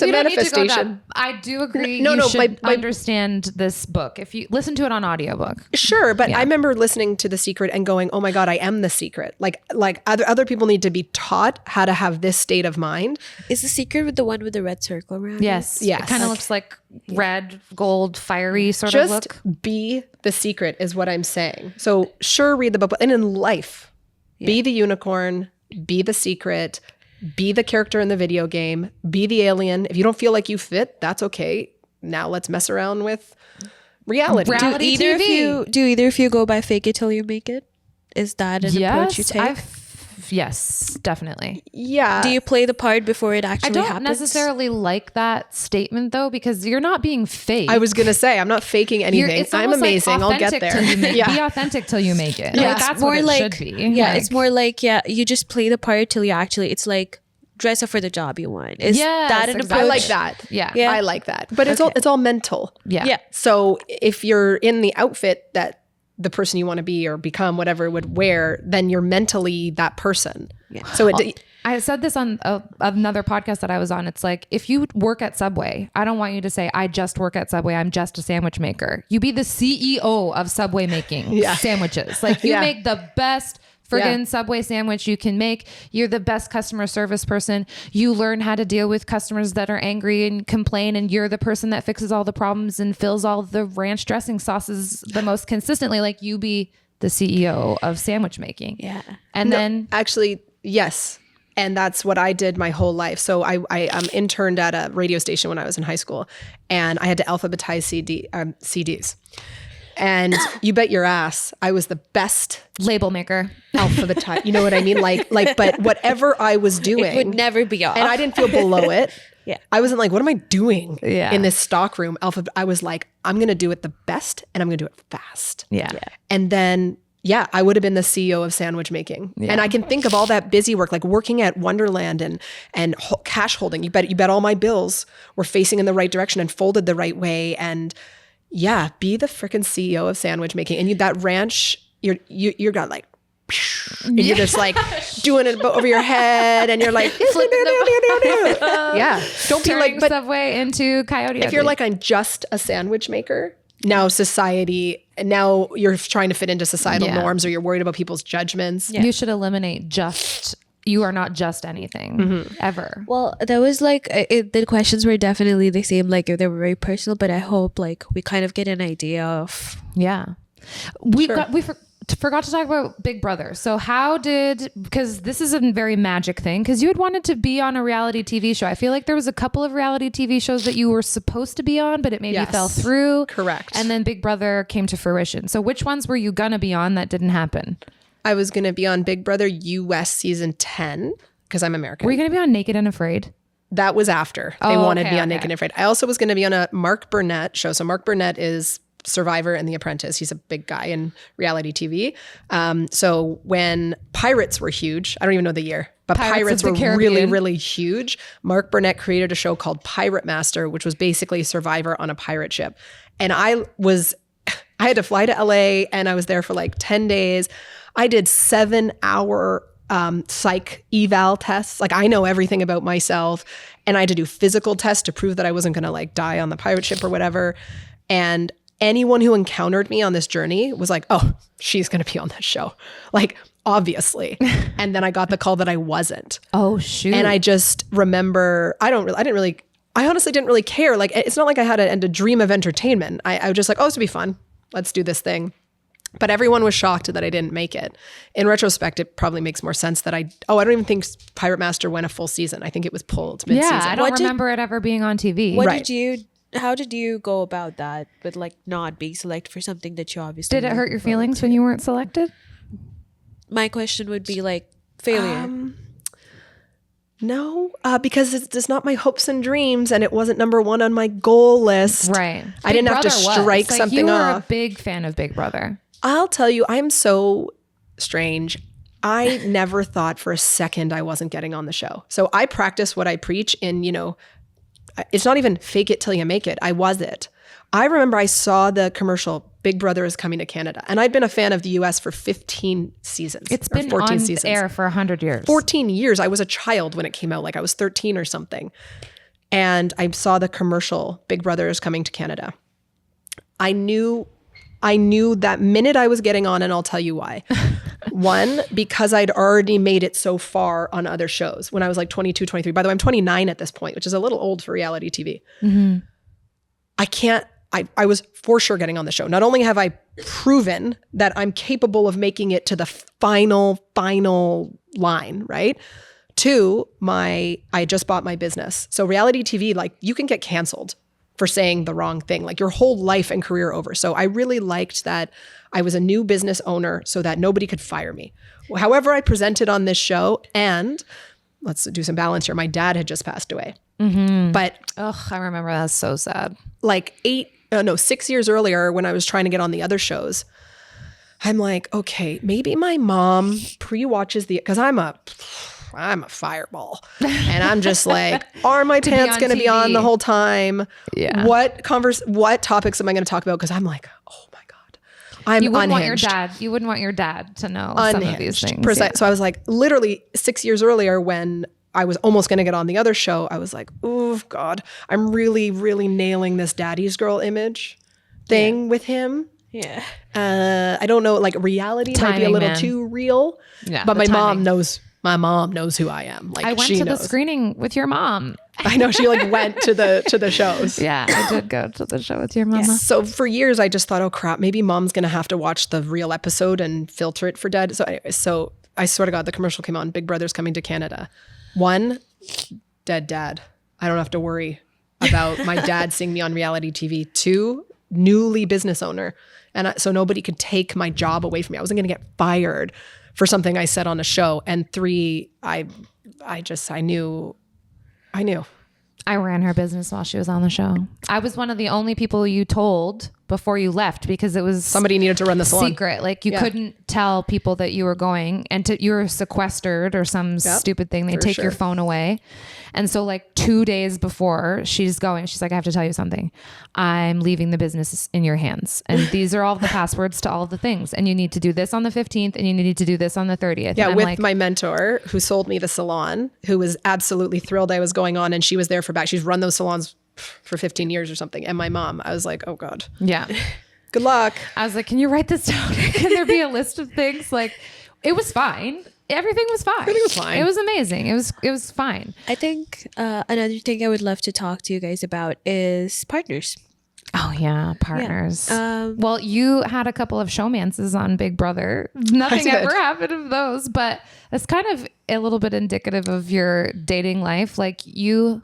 a manifestation. I do agree. No, you no, should understand this book if you listen to it on audiobook. Sure, but I remember listening to The Secret and going, "Oh my God, I am the secret." Like other people need to be taught how to have this state of mind. Is The Secret with the one with the red circle around? Yes. Yes. It kind of looks like red, gold, fiery sort Just of look. be the secret is what I'm saying. So sure, read the book, and in life, be the unicorn, be the secret, be the character in the video game, be the alien. If you don't feel like you fit, that's okay. Now let's mess around with reality. Do either of you go by fake it till you make it? Is that an approach you take? Yes, definitely. Yeah. Do you play the part before it actually happens? I don't necessarily like that statement though, because you're not being fake. I was going to say, I'm not faking anything. I'm amazing. I'll get there. Be authentic till you make it. No, like, that's more what it should be. Yeah, it's more like, you just play the part till you actually, it's like dress up for the job you want. Is that an approach? I like that. Yeah. I like that. But it's all mental. Yeah. So if you're in the outfit that the person you want to be or become, whatever would wear, then you're mentally that person. Yeah. So I said this on another podcast that I was on. It's like, if you work at Subway, I don't want you to say, I just work at Subway. I'm just a sandwich maker. You be the CEO of Subway making sandwiches. Like you make the best friggin' Subway sandwich you can make. You're the best customer service person. You learn how to deal with customers that are angry and complain, and you're the person that fixes all the problems and fills all the ranch dressing sauces the most consistently. Like you be the CEO of sandwich making. Yeah. And then actually, yes. And that's what I did my whole life. So I interned at a radio station when I was in high school, and I had to alphabetize CDs. And you bet your ass, I was the best label maker. Alphabetize. You know what I mean? Like, but whatever I was doing, it would never be off. And I didn't feel below it. Yeah. I wasn't like, what am I doing in this stockroom? I was like, I'm going to do it the best, and I'm going to do it fast. Yeah. And then yeah, I would have been the CEO of sandwich making. Yeah. And I can think of all that busy work, like working at Wonderland and cash holding. You bet all my bills were facing in the right direction and folded the right way. And yeah, be the freaking CEO of sandwich making. And that ranch, you're got like, and you're just like doing it over your head, and you're like, yeah. Don't be like, but Subway into Coyote. if you're like, I'm just a sandwich maker. Now society, and now you're trying to fit into societal norms, or you're worried about people's judgments. you should eliminate you are not just anything ever. Well, that was like the questions were definitely the same. Like they were very personal, but I hope like we kind of get an idea of. Yeah. Forgot to talk about Big Brother. So because this is a very magic thing, because you had wanted to be on a reality TV show. I feel like there was a couple of reality TV shows that you were supposed to be on, but it maybe fell through. Correct. And then Big Brother came to fruition. So which ones were you going to be on that didn't happen? I was going to be on Big Brother US season 10 because I'm American. Were you going to be on Naked and Afraid? That was after they wanted me on Naked and Afraid. I also was going to be on a Mark Burnett show. So Mark Burnett is Survivor and The Apprentice. He's a big guy in reality TV. So when Pirates were huge, I don't even know the year, but Pirates were really, really huge. Mark Burnett created a show called Pirate Master, which was basically Survivor on a pirate ship. And I had to fly to LA, and I was there for like 10 days. I did 7-hour psych eval tests. Like I know everything about myself, and I had to do physical tests to prove that I wasn't going to like die on the pirate ship or whatever. And anyone who encountered me on this journey was like, oh, she's going to be on this show. Like, obviously. And then I got the call that I wasn't. Oh, shoot. And I just remember, I honestly didn't really care. Like, it's not like I had a dream of entertainment. I was just like, oh, this would be fun. Let's do this thing. But everyone was shocked that I didn't make it. In retrospect, it probably makes more sense that I don't even think Pirate Master went a full season. I think it was pulled mid-season. Yeah, I don't remember it ever being on TV. How did you go about that with like not being selected for something that you obviously Did it hurt your feelings when you weren't selected? My question would be like failure. No, because it's not my hopes and dreams, and it wasn't number one on my goal list. Right. I didn't have to strike something off. You were a big fan of Big Brother. I'll tell you, I'm so strange. I never thought for a second I wasn't getting on the show. So I practice what I preach in, it's not even fake it till you make it. I was it. I remember I saw the commercial, Big Brother is coming to Canada. And I'd been a fan of the US for 15 seasons. It's been 14 on seasons. air for 100 years. 14 years. I was a child when it came out. Like I was 13 or something. And I saw the commercial, Big Brother is coming to Canada. I knew that minute I was getting on, and I'll tell you why. One, because I'd already made it so far on other shows when I was like 22, 23. By the way, I'm 29 at this point, which is a little old for reality TV. Mm-hmm. I was for sure getting on the show. Not only have I proven that I'm capable of making it to the final line, right? Two, I just bought my business. So reality TV, like you can get canceled for saying the wrong thing, like your whole life and career over. So I really liked that I was a new business owner so that nobody could fire me. However, I presented on this show, and let's do some balance here. My dad had just passed away. Mm-hmm. But I remember that's so sad. Like 6 years earlier when I was trying to get on the other shows, I'm like, okay, maybe my mom pre-watches because I'm a fireball. And I'm just like, are my pants going to be on the whole time? Yeah. What topics am I going to talk about? Because I'm like, oh my God, I'm unhinged. You wouldn't want your dad to know some of these things. Yeah. So I was like, literally 6 years earlier when I was almost going to get on the other show, I was like, oh God, I'm really, really nailing this daddy's girl image thing with him. Yeah. I don't know, like reality might be a little too real. Yeah. But my mom knows who I am. Like I went to the screening with your mom. I know she like went to the shows. Yeah, I did go to the show with your mama. Yes. So for years I just thought, oh crap, maybe mom's gonna have to watch the real episode and filter it for dad. So anyway, so I swear to God, the commercial came on, Big Brother's coming to Canada. One, dead dad. I don't have to worry about my dad seeing me on reality TV. Two, newly business owner. And so nobody could take my job away from me. I wasn't gonna get fired for something I said on a show. And three, I knew. I ran her business while she was on the show. I was one of the only people you told before you left because it was Somebody needed to run the salon. secret. Like you couldn't tell people that you were going, and you were sequestered or some stupid thing. They take your phone away. And so like 2 days before she's going, she's like, I have to tell you something. I'm leaving the business in your hands. And these are all the passwords to all of the things. And you need to do this on the 15th and you need to do this on the 30th. Yeah, and with like, my mentor who sold me the salon, who was absolutely thrilled I was going on, and she was there for back. She's run those salons for 15 years or something. And my mom, I was like, oh God. yeah. Good luck. I was like, can you write this down? Can there be a list of things? Like, it was fine. Everything was fine. Everything was fine. It was amazing. It was fine. I think another thing I would love to talk to you guys about is partners. Oh yeah, partners. Yeah. Well, you had a couple of showmances on Big Brother. Nothing did. ever happened of those, but it's kind of a little bit indicative of your dating life. Like you,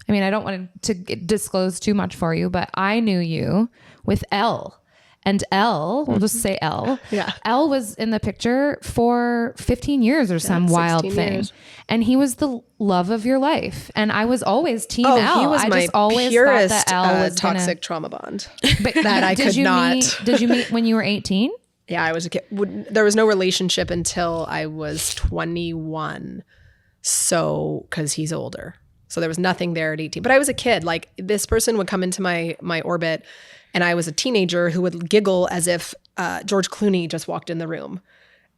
I mean, I don't want to disclose too much for you, but I knew you with Elle. And Elle, we'll just say Elle. Yeah. Elle was in the picture for 15 years or some wild 16 thing. years. And he was the love of your life. And I was always team Elle. He was I my just always purest thought that Elle was toxic trauma bond. but that I could not. Did you meet when you were 18? Yeah, I was a kid. There was no relationship until I was 21. So, because he's older. So there was nothing there at 18. But I was a kid. Like this person would come into my orbit, and I was a teenager who would giggle as if George Clooney just walked in the room.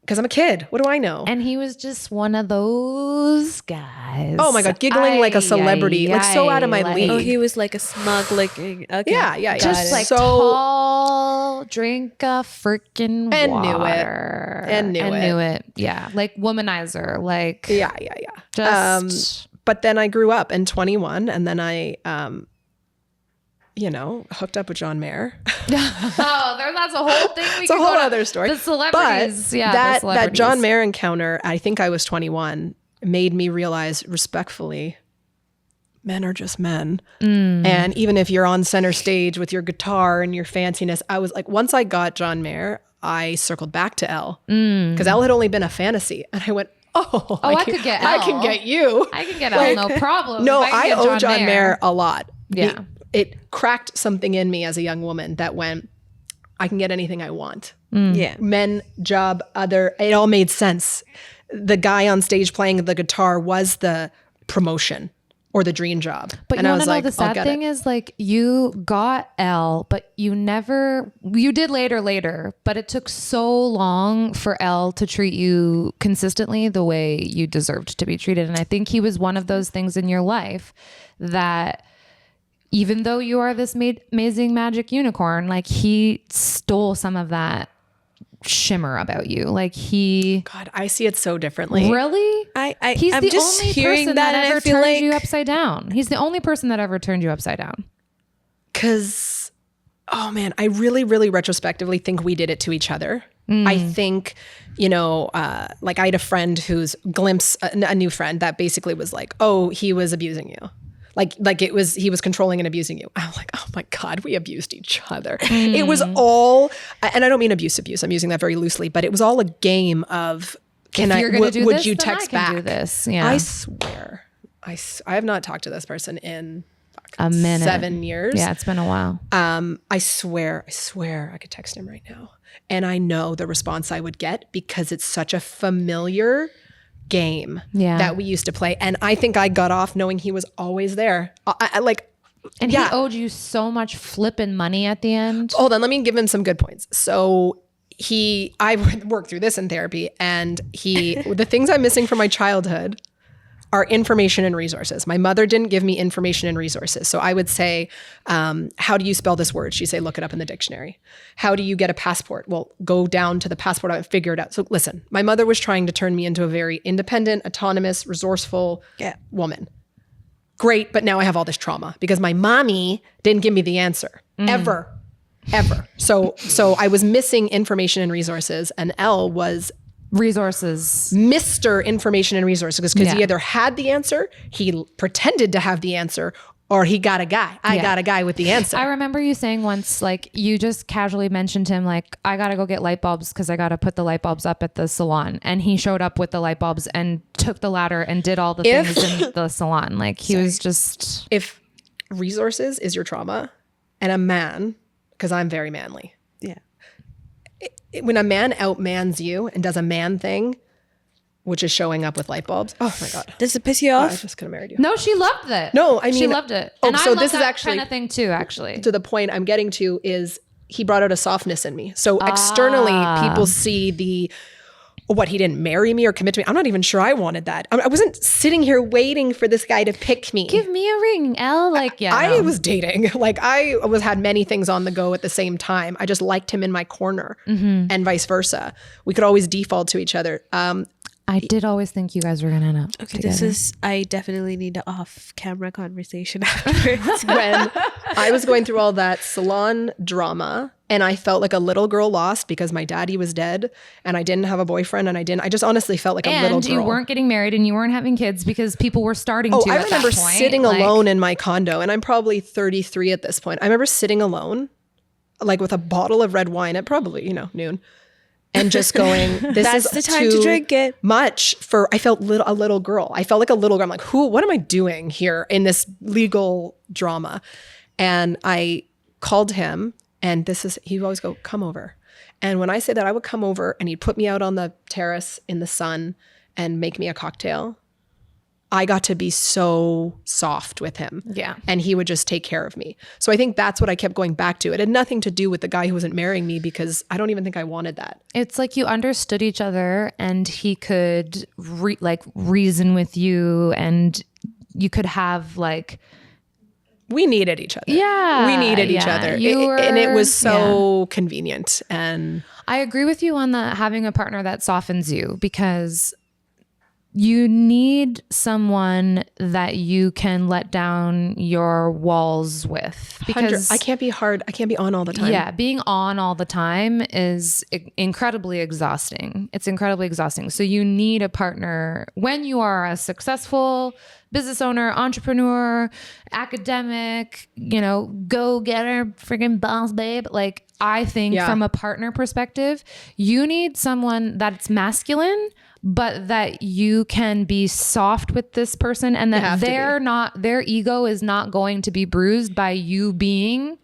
Because I'm a kid. What do I know? And he was just one of those guys. Oh my God, giggling like a celebrity. Like so out of my league. Oh, he was like a smug looking. Okay. Yeah. Just like so, tall, drink a freaking And water. knew it. Yeah. Like womanizer. Like Yeah. just But then I grew up in 21, and then I hooked up with John Mayer. that's a whole thing. It's a whole other story. The celebrities. But Yeah. that John Mayer encounter, I think I was 21, made me realize respectfully, men are just men. And even if you're on center stage with your guitar and your fanciness, I was like, once I got John Mayer, I circled back to Elle because Elle had only been a fantasy. And I went, I could get I Elle. can get you. I can get Elle, no problem. No, If can I get owe John Mayer a lot. Yeah. It cracked something in me as a young woman that went, I can get anything I want. Yeah. Men, job, other, it all made sense. The guy on stage playing the guitar was the promotion or the dream job. But and you I want was to know like, the sad thing is like you got Elle, but you did later, but it took so long for Elle to treat you consistently the way you deserved to be treated. And I think he was one of those things in your life that even though you are this amazing magic unicorn, like he stole some of that shimmer about you. Like God, I see it so differently. Really? He's I'm the just only hearing person that and ever I feel turned like you upside down. He's the only person that ever turned you upside down. Because, oh man, I really, really retrospectively think we did it to each other. I think, like I had a friend whose a new friend that basically was like, oh, he was abusing you. Like he was controlling and abusing you. I'm like, oh my God, we abused each other. It was all, and I don't mean abuse. I'm using that very loosely, but it was all a game of, would you text back? Do this. Yeah. I swear, I have not talked to this person in a minute, 7 years. Yeah, it's been a while. I swear I could text him right now. And I know the response I would get because it's such a familiar game that we used to play. And I think I got off knowing he was always there. And he owed you so much flipping money at the end. Hold on, let me give him some good points. So I worked through this in therapy, and the things I'm missing from my childhood are information and resources. My mother didn't give me information and resources. So I would say, how do you spell this word? She'd say, look it up in the dictionary. How do you get a passport? Well, go down to the passport and figure it out. So listen, my mother was trying to turn me into a very independent, autonomous, resourceful woman. Great, but now I have all this trauma because my mommy didn't give me the answer, ever. So I was missing information and resources, and Elle was resources. Mr. Information and Resources, because he either had the answer, he pretended to have the answer, or he got a guy. I got a guy with the answer. I remember you saying once, like, you just casually mentioned him, like, I got to go get light bulbs because I got to put the light bulbs up at the salon. And he showed up with the light bulbs and took the ladder and did all the things in the salon. Like, he was just... If resources is your trauma and a man because I'm very manly. Yeah. When a man outmans you and does a man thing, which is showing up with light bulbs. Oh my God. Does it piss you I off? just could have married you. No, she loved it. No, I mean, she loved it. Oh, And so I love this is that actually kind of thing too, actually. to the point I'm getting to is he brought out a softness in me. So externally, people see what he didn't marry me or commit to me. I'm not even sure I wanted that. I wasn't sitting here waiting for this guy to pick me. Give me a ring, Elle. Like, yeah. I was dating. Like I had many things on the go at the same time. I just liked him in my corner and vice versa. We could always default to each other. I did always think you guys were gonna end up Okay, together. I definitely need an off-camera conversation afterwards. When I was going through all that salon drama and I felt like a little girl lost because my daddy was dead and I didn't have a boyfriend and I just honestly felt like a little girl. And you weren't getting married and you weren't having kids because people were starting to I at remember that point. sitting alone in my condo, and I'm probably 33 at this point. I remember sitting alone, like with a bottle of red wine at probably, noon. And just going, this That's is the time to too drink it. much for, I felt a little girl. I felt like a little girl. I'm like, what am I doing here in this legal drama? And I called him, and he would always go, come over. And when I say that, I would come over and he'd put me out on the terrace in the sun and make me a cocktail. I got to be so soft with him. Yeah. And he would just take care of me. So I think that's what I kept going back to. It had nothing to do with the guy who wasn't marrying me because I don't even think I wanted that. It's like you understood each other and he could reason with you and you could have like... We needed each other. Yeah. We needed each yeah. other. You And it was were- so convenient. And I agree with you on the having a partner that softens you because you need someone that you can let down your walls with because I can't be hard. I can't be on all the time. yeah, being on all the time is incredibly exhausting. It's incredibly exhausting. So you need a partner when you are a successful business owner, entrepreneur, academic, go-getter, freaking boss babe. Like I think from a partner perspective, you need someone that's masculine, but that you can be soft with this person and that their ego is not going to be bruised by you being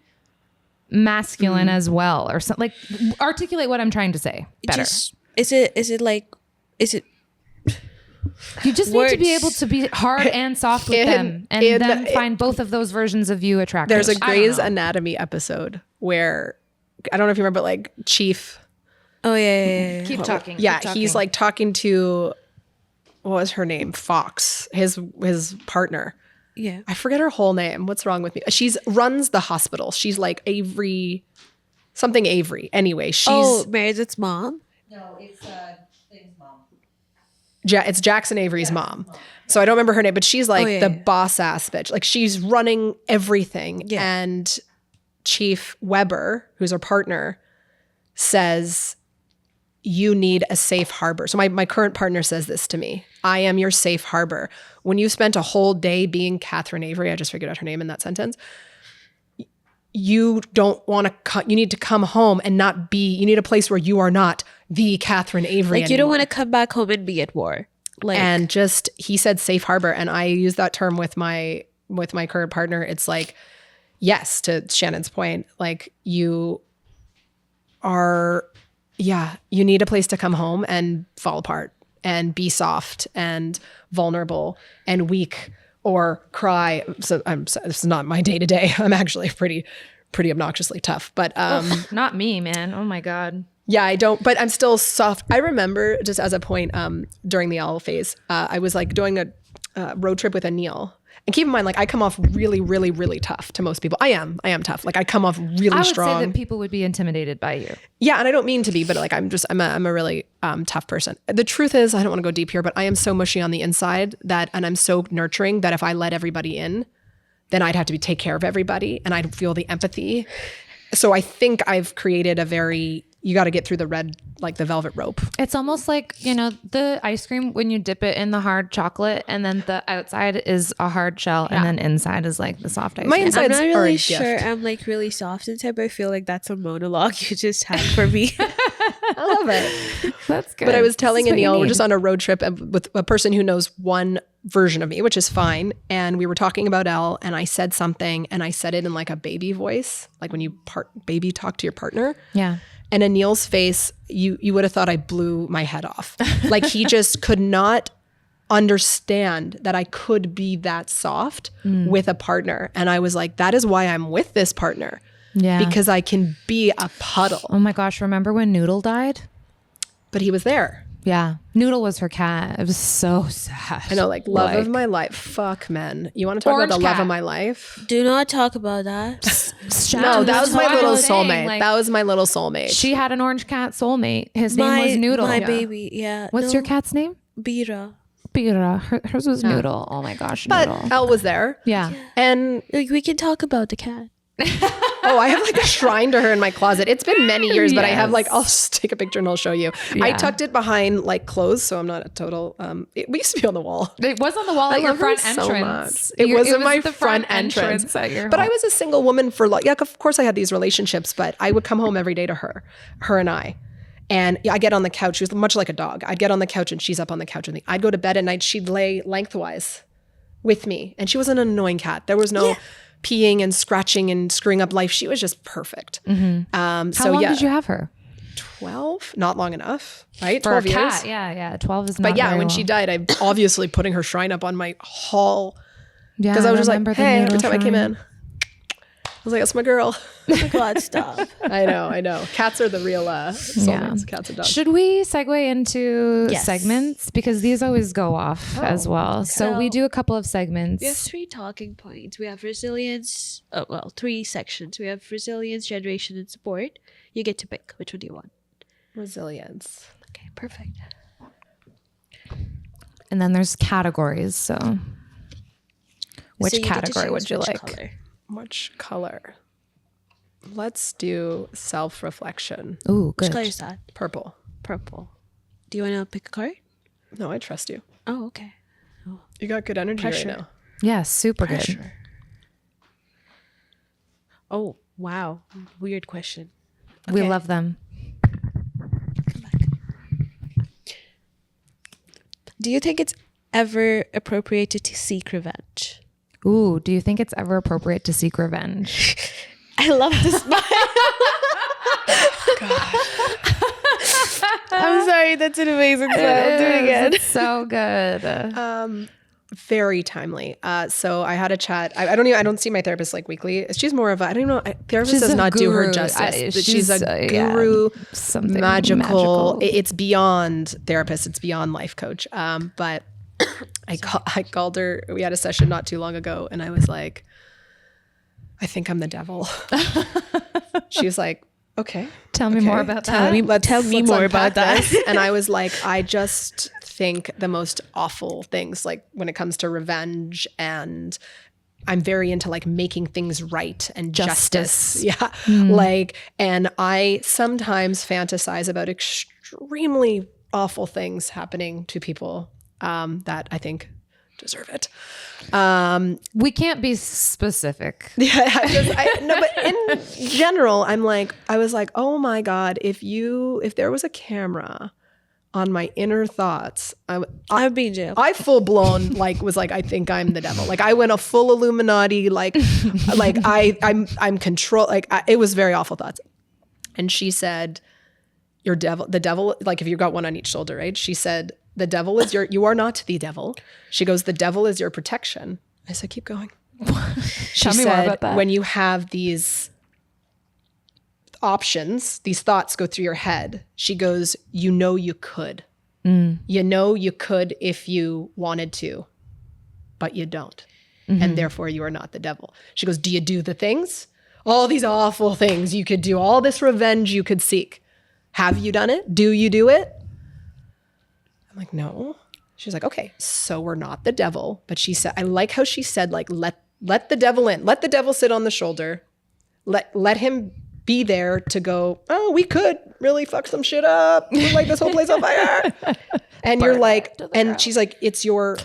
masculine as well or something. Like articulate what I'm trying to say better. You just need to be able to be hard and soft with them and then find both of those versions of you attractive. There's a Grey's Anatomy episode where, I don't know if you remember, like Chief... Oh, yeah. Keep talking. Yeah, he's like talking to, what was her name? Fox, his partner. Yeah. I forget her whole name. What's wrong with me? She runs the hospital. She's like Avery. Anyway, she's... Meredith's mom? No, it's Thing's mom. It's Jackson Avery's mom. So I don't remember her name, but she's like the boss ass bitch. Like she's running everything. Yeah. And Chief Weber, who's her partner, says... you need a safe harbor. So my current partner says this to me. I am your safe harbor. When you spent a whole day being Catherine Avery, I just figured out her name in that sentence. You don't want to, you need to come home and not be, you need a place where you are not the Catherine Avery Like you don't anymore. want to come back home and be at war. Like, And just, he said safe harbor. And I use that term with my current partner. It's like, yes, to Shannon's point, like you are... yeah, you need a place to come home and fall apart and be soft and vulnerable and weak or cry. So this is not my day to day. I'm actually pretty obnoxiously tough, but Not me, man. Oh my God. yeah, I don't. But I'm still soft. I remember just as a point during the owl phase, I was like doing a road trip with Anil. And keep in mind, like I come off really, really, really tough to most people. I am tough. Like I come off really I would strong. say that people would be intimidated by you. Yeah, and I don't mean to be, but like I'm a really tough person. The truth is, I don't want to go deep here, but I am so mushy on the inside and I'm so nurturing that if I let everybody in, then I'd have to take care of everybody, and I'd feel the empathy. So I think I've created you got to get through the velvet rope. It's almost like, the ice cream when you dip it in the hard chocolate and then the outside is a hard shell and then inside is like the soft ice My cream. insides I'm not are a really gift. sure I'm like really soft inside, but I feel like that's a monologue you just had for me. I love it. That's good. But I was telling This is what you Anil, we're need. just on a road trip with a person who knows one version of me, which is fine. And we were talking about Elle, and I said something, and I said it in like a baby voice, like when you baby talk to your partner. Yeah. And Anil's face, you would have thought I blew my head off. Like he just could not understand that I could be that soft with a partner. And I was like, that is why I'm with this partner. Yeah. Because I can be a puddle. Oh my gosh, remember when Noodle died? But he was there. Yeah. Noodle was her cat. It was so sad. I know, like love of my life. Fuck men. You want to talk Orange about the love cat. of my life? Do not talk about that. No, that was my what I little was saying, soulmate. like, That was my little soulmate. She had an orange cat soulmate. His name was Noodle. My baby. Yeah. What's your cat's name? Bira. Bira. Hers was Noodle. Oh my gosh, but Noodle. Elle was there. Yeah. And Like, we can talk about the cat. I have like a shrine to her in my closet. It's been many years, but I have like, Yes. I'll just take a picture and I'll show you. I Yeah. tucked it behind like clothes, so I'm not a total, we used to be on the wall. It was on the wall I at your love her front so entrance. much. It was in my the front entrance. at your But I home. was a single woman for like, yeah, of course I had these relationships, but I would come home every day to her and I. And I get on the couch. She was much like a dog. I'd get on the couch and she's up on the couch with me. I'd go to bed at night. She'd lay lengthwise with me. And she was an annoying cat. There was no peeing and scratching and screwing up life. She was just perfect. How long did you have her? 12? Not long enough, right? For a 12 years. cat. Yeah. 12 is not But yeah, very when long. she died, I'm obviously putting her shrine up on my hall. Yeah, Because I was just like, remember the hey, every Noodle time I came shrine. in, I was like, that's my girl. Oh my God, stop. I know. Cats are the real soulmates. Cats and dogs. Should we segue into Yes. segments? Because these always go off as well. So we do a couple of segments. We have 3 talking points. We have resilience. 3 sections. We have resilience, generation, and support. You get to pick. Which one do you want? Resilience. Okay, perfect. And then there's categories. So which So you get to category choose would you which like? color. Which color? Let's do self-reflection. Ooh, Which good. color is that? Purple. Purple. Do you want to pick a card? No, I trust you. Oh, okay. You got good energy Pressure. right now. Yeah, super good. Pressure. Oh, wow. Weird question. We Okay. love them. Do you think it's ever appropriate to seek revenge? Ooh, do you think it's ever appropriate to seek revenge? I love this smile. I'm sorry, that's an amazing smile. Do it again. It's so good. Very timely. So I had a chat. I don't see my therapist like weekly. She's more of a, I don't know. Therapist She's does a not do her guru. justice. She's a yeah, guru, something magical. magical. It's beyond therapist. It's beyond life coach. But I called her. We had a session not too long ago, and I was like, I think I'm the devil. She was like, okay. Tell me more about that. Tell me more about that. this. And I was like, I just think the most awful things, like when it comes to revenge, and I'm very into like making things right and justice. Yeah. Like, and I sometimes fantasize about extremely awful things happening to people that I think deserve it. We can't be specific. Yeah, but in general, I was like, oh my God, if there was a camera on my inner thoughts, I'd be in jail. I full blown was like, I think I'm the devil. Like I went a full Illuminati, I'm control. It was very awful thoughts. And she said, the devil, like if you got one on each shoulder, right? She said, the devil is you are not the devil. She goes, the devil is your protection. I said, keep going. Tell me more about that. When you have these options, these thoughts go through your head, she goes, you know you could. You know you could if you wanted to, but you don't. And therefore you are not the devil. She goes, do you do the things? All these awful things you could do, all this revenge you could seek. Have you done it? Do you do it? I'm like, no. She's like, okay, so we're not the devil. But she said, I like how she said, like, let the devil in. Let the devil sit on the shoulder. Let him be there to go, oh, we could really fuck some shit up. We'll light this whole place on fire. And you're like, and she's like, it's your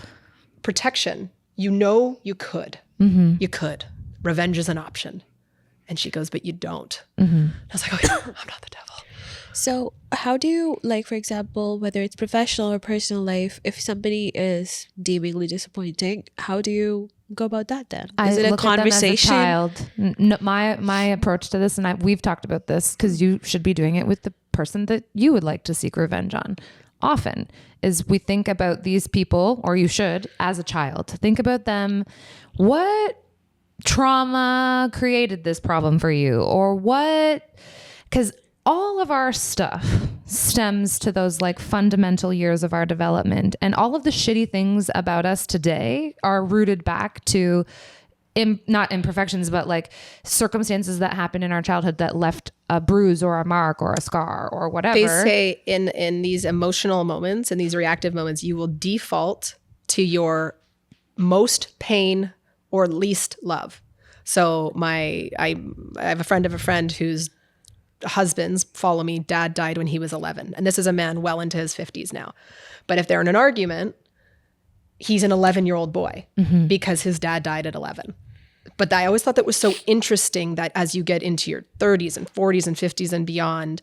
protection. You know you could. You could. Revenge is an option. And she goes, but you don't. I was like, okay, I'm not the devil. So how do you, like, for example, whether it's professional or personal life, if somebody is deemingly disappointing, how do you go about that then? Is it a look at them as a conversation? child. No, my approach to this, and we've talked about this because you should be doing it with the person that you would like to seek revenge on. Often is we think about these people, or you should, as a child. Think about them. What trauma created this problem for you, or what? Because all of our stuff stems to those like fundamental years of our development, and all of the shitty things about us today are rooted back to not imperfections, but like circumstances that happened in our childhood that left a bruise or a mark or a scar or whatever. They say in these emotional moments, in these reactive moments, you will default to your most pain or least love. So I have a friend of a friend whose husbands follow me. Dad died when he was 11. And this is a man well into his 50s now. But if they're in an argument, he's an 11-year-old boy because his dad died at 11. But I always thought that was so interesting that as you get into your 30s and 40s and 50s and beyond,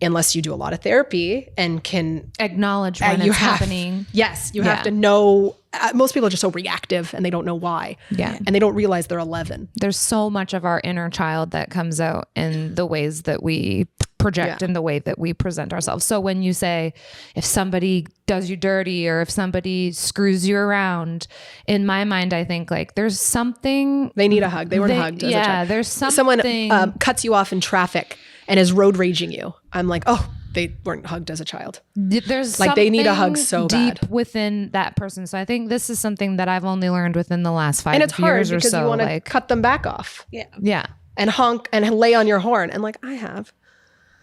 unless you do a lot of therapy and can acknowledge when it's happening. Yes, you have to know. Most people are just so reactive and they don't know why. Yeah. And they don't realize they're 11. There's so much of our inner child that comes out in the ways that we project and the way that we present ourselves. So when you say, if somebody does you dirty or if somebody screws you around, in my mind, I think like there's something. They need a hug. They weren't hugged as a child. Yeah, there's something. Someone cuts you off in traffic and is road raging you. I'm like, oh, they weren't hugged as a child. There's like they need a hug so deep bad within that person. So I think this is something that I've only learned within the last 5 years or so. And it's hard because you want to cut them back off. Yeah. Yeah. And honk and lay on your horn. And like, I have.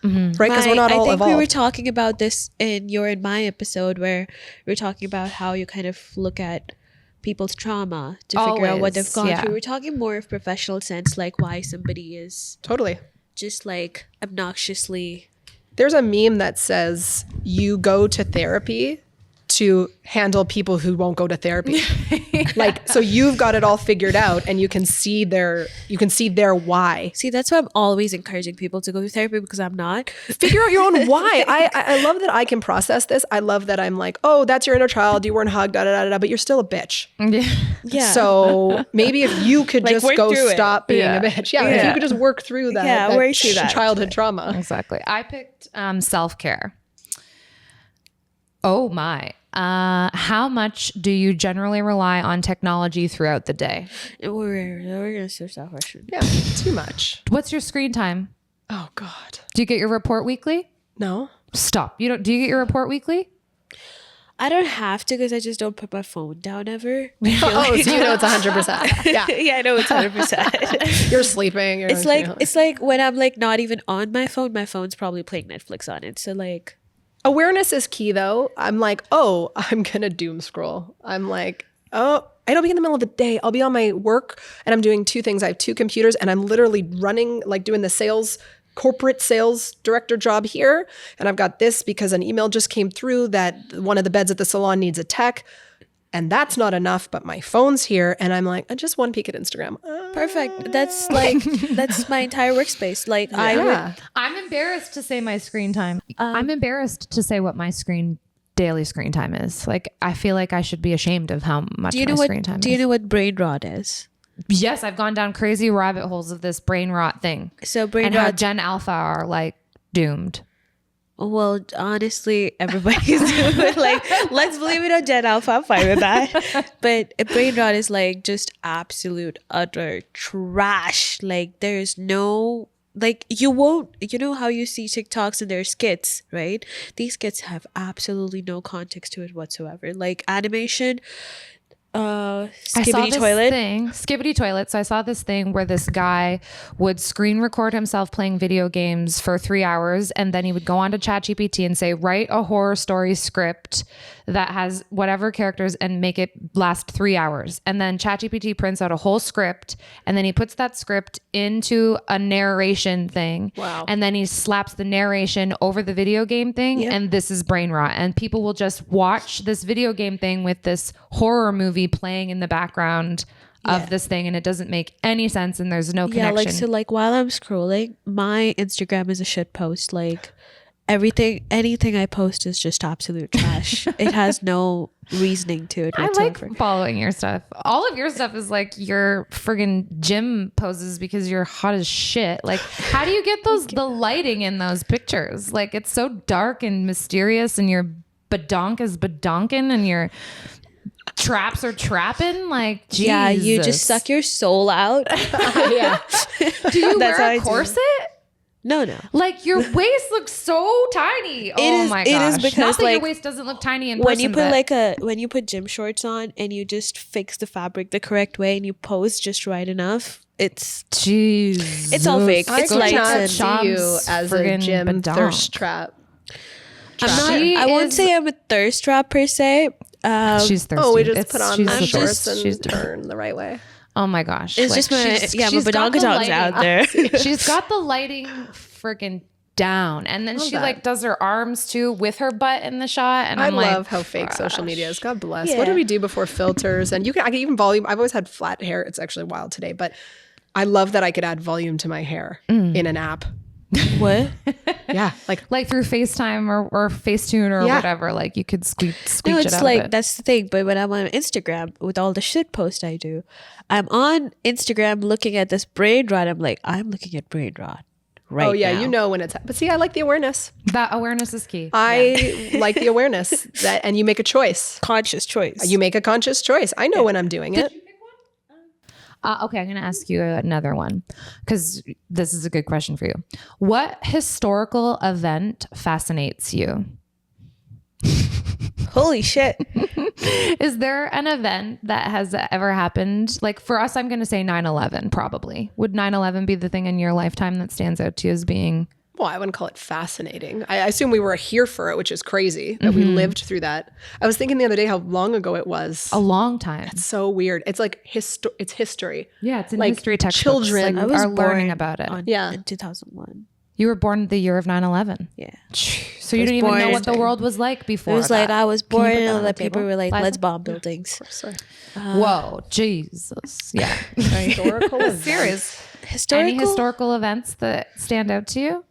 Right? Because we're not all I think evolved. we were talking about this in your and my episode where we were talking about how you kind of look at people's trauma to figure out what they've gone through. We're talking more of professional sense, like why somebody is totally just like obnoxiously. There's a meme that says you go to therapy to handle people who won't go to therapy. Like, so you've got it all figured out and you can see their why. See, that's why I'm always encouraging people to go to therapy, because I'm not. Figure out your own why. I love that I can process this. I love that I'm like, oh, that's your inner child. You weren't hugged, but you're still a bitch. Yeah. So maybe if you could Like, just work go through it. stop being a bitch. Yeah, if you could just work through that, work through that. childhood trauma. Exactly. I picked self-care. Oh my. How much do you generally rely on technology throughout the day? We're going to switch that question. Yeah, too much. What's your screen time? Oh God. Do you get your report weekly? No. Stop. Do you get your report weekly? I don't have to, because I just don't put my phone down ever. Oh, so you know it's 100%. Yeah. Yeah, I know it's 100%. You're sleeping. It's like when I'm like not even on my phone's probably playing Netflix on it. So like, awareness is key though. I'm like, oh, I'm going to doom scroll. I'm like, oh, it'll be in the middle of the day. I'll be on my work and I'm doing two things. I have two computers and I'm literally running, like doing the corporate sales director job here. And I've got this because an email just came through that one of the beds at the salon needs a tech. And that's not enough, but my phone's here. And I'm like, just one peek at Instagram. perfect. That's like, that's my entire workspace. Like I'm embarrassed to say my screen time. I'm embarrassed to say what my daily screen time is. Like, I feel like I should be ashamed of how much my screen time is. Do you know what brain rot is? Yes, I've gone down crazy rabbit holes of this brain rot thing. So brain and rot, how Gen Alpha are like doomed. well, honestly, everybody's like, let's believe it on Gen Alpha. I'm fine with that. But brain rot is like just absolute utter trash. Like there's no, like you know how you see TikToks and there's skits, right? These skits have absolutely no context to it whatsoever. Like animation, skibbity toilet. So I saw this thing where this guy would screen record himself playing video games for 3 hours, and then he would go on to ChatGPT and say, write a horror story script that has whatever characters and make it last 3 hours. And then ChatGPT prints out a whole script, and then he puts that script into a narration thing. Wow. And then he slaps the narration over the video game thing. Yep. And this is brain rot. And people will just watch this video game thing with this horror movie playing in the background of this thing and it doesn't make any sense and there's no connection. Yeah, like so like while I'm scrolling, my Instagram is a shit post. Like anything I post is just absolute trash. It has no reasoning to it I whatsoever. like following your stuff. All of your stuff is like your friggin' gym poses because you're hot as shit. Like, how do you get the lighting in those pictures? Like, it's so dark and mysterious, and your badonk is badonkin, and your traps are trapping. Like, Jesus. Yeah, you just suck your soul out. Yeah. Do you That's how wear I a do. corset? No. Like your waist looks so tiny. Oh my gosh. It is because not that your like waist doesn't look tiny in when person, you put but when you put gym shorts on and you just fix the fabric the correct way and you pose just right enough, it's jeez. It's all fake. I It's could lights not and see you as a friggin' gym badonk. thirst trap. I won't say I'm a thirst trap per se. She's thirsty. Oh, we just put on she's the the shorts best. and turn the right way. Oh my gosh. It's Like, just my she's got the badonkadonks out there. She's got the lighting freaking down. And then she that. like does her arms too with her butt in the shot. And I I'm like, love how fake social media is. God bless. Yeah. What did we do before filters? And I can even volume. I've always had flat hair. It's actually wild today, but I love that I could add volume to my hair in an app. What? Yeah, like through FaceTime or Facetune or Yeah. whatever, like you could squeak No, it it's out like of it. that's the thing. But when I'm on Instagram with all the shit posts I do, I'm on Instagram looking at this brain rot. I'm like, I'm looking at brain rot right oh yeah, now. you know when it's. But see, I like the awareness. That awareness is key. I like the awareness that, and you make a choice. Conscious choice. You make a conscious choice. I know when I'm doing it. Okay, I'm going to ask you another one because this is a good question for you. What historical event fascinates you? Holy shit. Is there an event that has ever happened? Like for us, I'm going to say 9/11 probably. Would 9/11 be the thing in your lifetime that stands out to you as being... Well, I wouldn't call it fascinating. I assume we were here for it, which is crazy that we lived through that. I was thinking the other day how long ago it was. a long time? So weird. It's like it's history. Yeah, it's in like history textbooks. children like, I was are learning born about it. Yeah. in 2001. You were born the year of 9/11. Yeah. So you was didn't even know born- what the world was like before It was like that. I was Can you born put that on and the the people table, were like, Liza? let's bomb buildings. Sorry. Whoa, Jesus. Yeah. Historical events. Serious. Historical? Any historical events that stand out to you?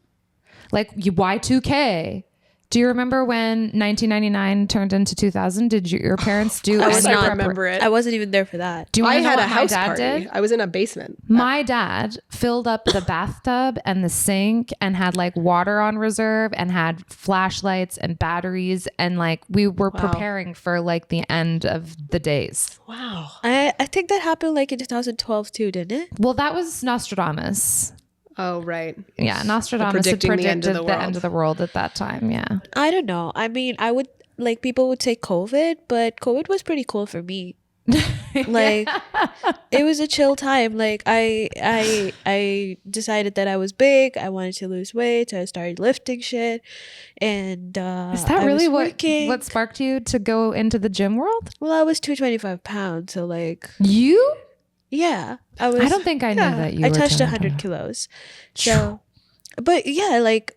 Like Y2K. Do you remember when 1999 turned into 2000? Did your parents do? I any remember it. I wasn't even there for that. Do you I want to know had what a my house dad party. did? I was in a basement. My dad filled up the bathtub and the sink and had like water on reserve and had flashlights and batteries and like we were preparing for like the end of the days. Wow. I think that happened like in 2012 too, didn't it? Well, that was Nostradamus. Oh, right. Yeah, Nostradamus had Predicting the predicted end of the the world. end of the world at that time. Yeah. I don't know. I mean, I would like people would say COVID, but COVID was pretty cool for me. Like it was a chill time. Like I decided that I was big. I wanted to lose weight. So I started lifting shit. And Is that I really was working. what sparked you to go into the gym world? Well, I was 225 pounds, so like You? yeah, I was. I don't think I knew that you I were touched 200 100 kilos. So, but yeah, like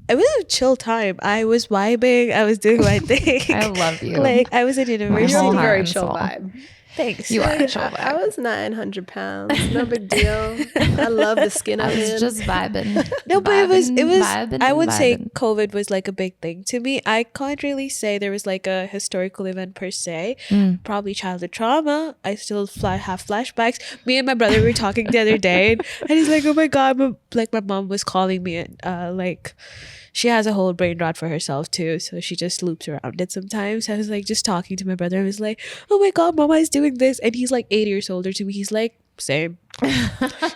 it was a chill time. I was vibing. I was doing my thing. I love you. Like I was in university. whole You're heart very and chill soul. vibe. Thanks. You are a chill I vibe. was 900 pounds. No big deal. I love the skin I I'm was in. just vibing. No, but it was. Vibing, I would say vibing. COVID was like a big thing to me. I can't really say there was like a historical event per se. Probably childhood trauma. I still have flashbacks. Me and my brother were talking the other day, and he's like, "Oh my god!" Like my mom was calling me, and like she has a whole brain rot for herself too, so she just loops around it sometimes. I was like just talking to my brother. I was like, "Oh my god, mama is doing this," and he's like 8 years older to me. He's like, "Same."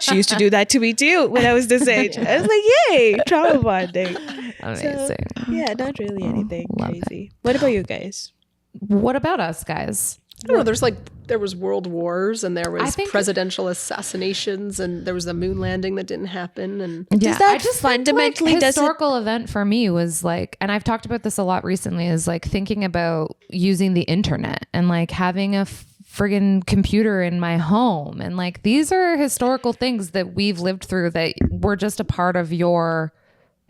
She used to do that to me too when I was this age. I was like, "Yay, trauma bonding." Amazing. Yeah, not really anything love crazy. What about you guys? What about us, guys? I don't know. There was world wars and there I was think- presidential assassinations and there was a moon landing that didn't happen. And Yeah, that I just fundamentally think, like, doesn't- historical event for me was like, and I've talked about this a lot recently, is like thinking about using the internet and like having a friggin' computer in my home. And like, these are historical things that we've lived through that were just a part of your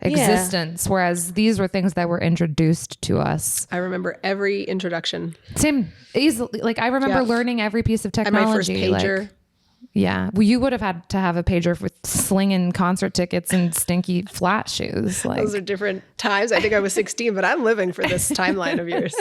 existence, whereas these were things that were introduced to us. I remember every introduction. Same, easily. Like I remember Yeah. learning every piece of And technology. my first pager. Like, yeah, well, you would have had to have a pager with slinging concert tickets and stinky flat shoes. Like, Those are different times. I think I was 16, but I'm living for this timeline of yours.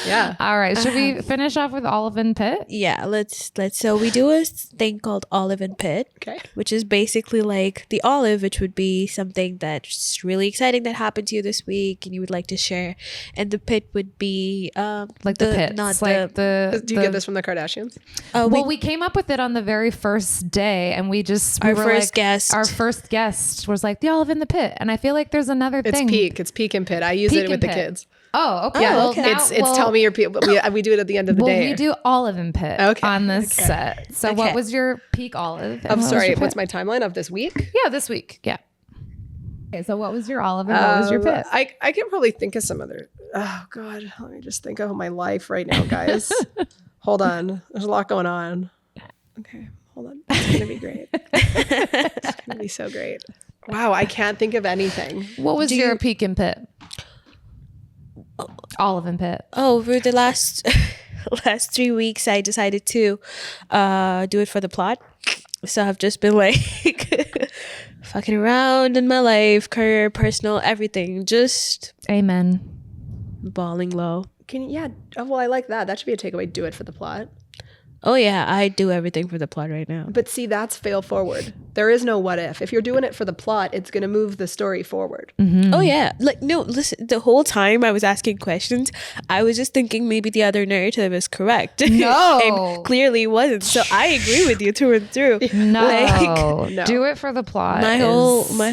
Yeah. all right, should we finish off with Olive and Pitt? Yeah, let's so we do a thing called olive and pit, Okay. which is basically like the olive, which would be something that's really exciting that happened to you this week and you would like to share, and the pit would be Like the pits, not like the Do you get this from the Kardashians? well, we came up with it on the very first day, and we Our were first like- guest. Our first guest was like the Olive in the Pit, and I feel like there's another It's thing. peak. It's peak and pit. I use Peak it with and the pit. kids. Oh, okay. Yeah. Well, okay. now- It's well, tell me your people. We do it at the end of the Well, day. we do Olive and Pit Okay. on this set. So, what Okay. was your peak Olive? and I'm what was sorry. your What's pit? my timeline of this week? Yeah, this week. Yeah. Okay, so what was your Olive and what was your Pit? I can probably think of some other. Oh God, let me just think of my life right now, guys. Hold on. There's a lot going on. Okay, hold on. It's gonna be great. It's gonna be so great. Wow, I can't think of anything. What was your peak and Pit? Olive and Pit. over the last 3 weeks I decided to do it for the plot, so I've just been like fucking around in my life, career, personal, everything, just Amen. balling low. Yeah. Oh, well, I like that. That should be a takeaway. Do it for the plot. Oh yeah, I do everything for the plot right now. But see, that's fail forward. There is no what if. If you're doing it for the plot, it's going to move the story forward. Oh yeah, like no, listen, the whole time I was asking questions, I was just thinking maybe the other narrative is correct. No. And clearly wasn't. So I agree with you through and through. No. Like, No. Do it for the plot. my is-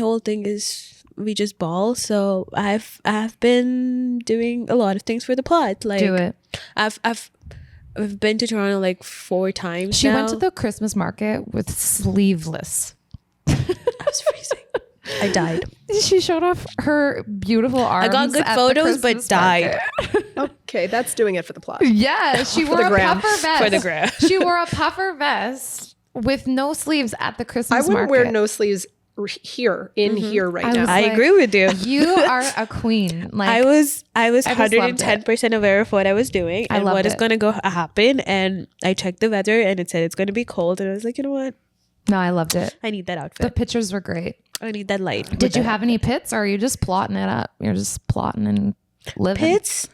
whole thing is we just ball. So I've been doing a lot of things for the plot. Like Do it. I've been to Toronto like 4 times. She went now. to the Christmas market with sleeveless. I was freezing. I died. She showed off her beautiful arms. I got good at the photos, but Christmas died. market. Okay, that's doing it for the plot. Yeah, she wore the a gram. puffer vest. For the gram. She wore a puffer vest with no sleeves at the Christmas I wouldn't market. wear no sleeves here right I now. was I like, agree with you. You are a queen. Like I was just loved 110% aware of what I was doing and loved what is it. going to happen. And I checked the weather and it said it's going to be cold. And I was like, you know what? no, I loved it. I need that The outfit. pictures were great. I need that light. Did you have any pits, or are you just plotting it up? You're just plotting and living. pits?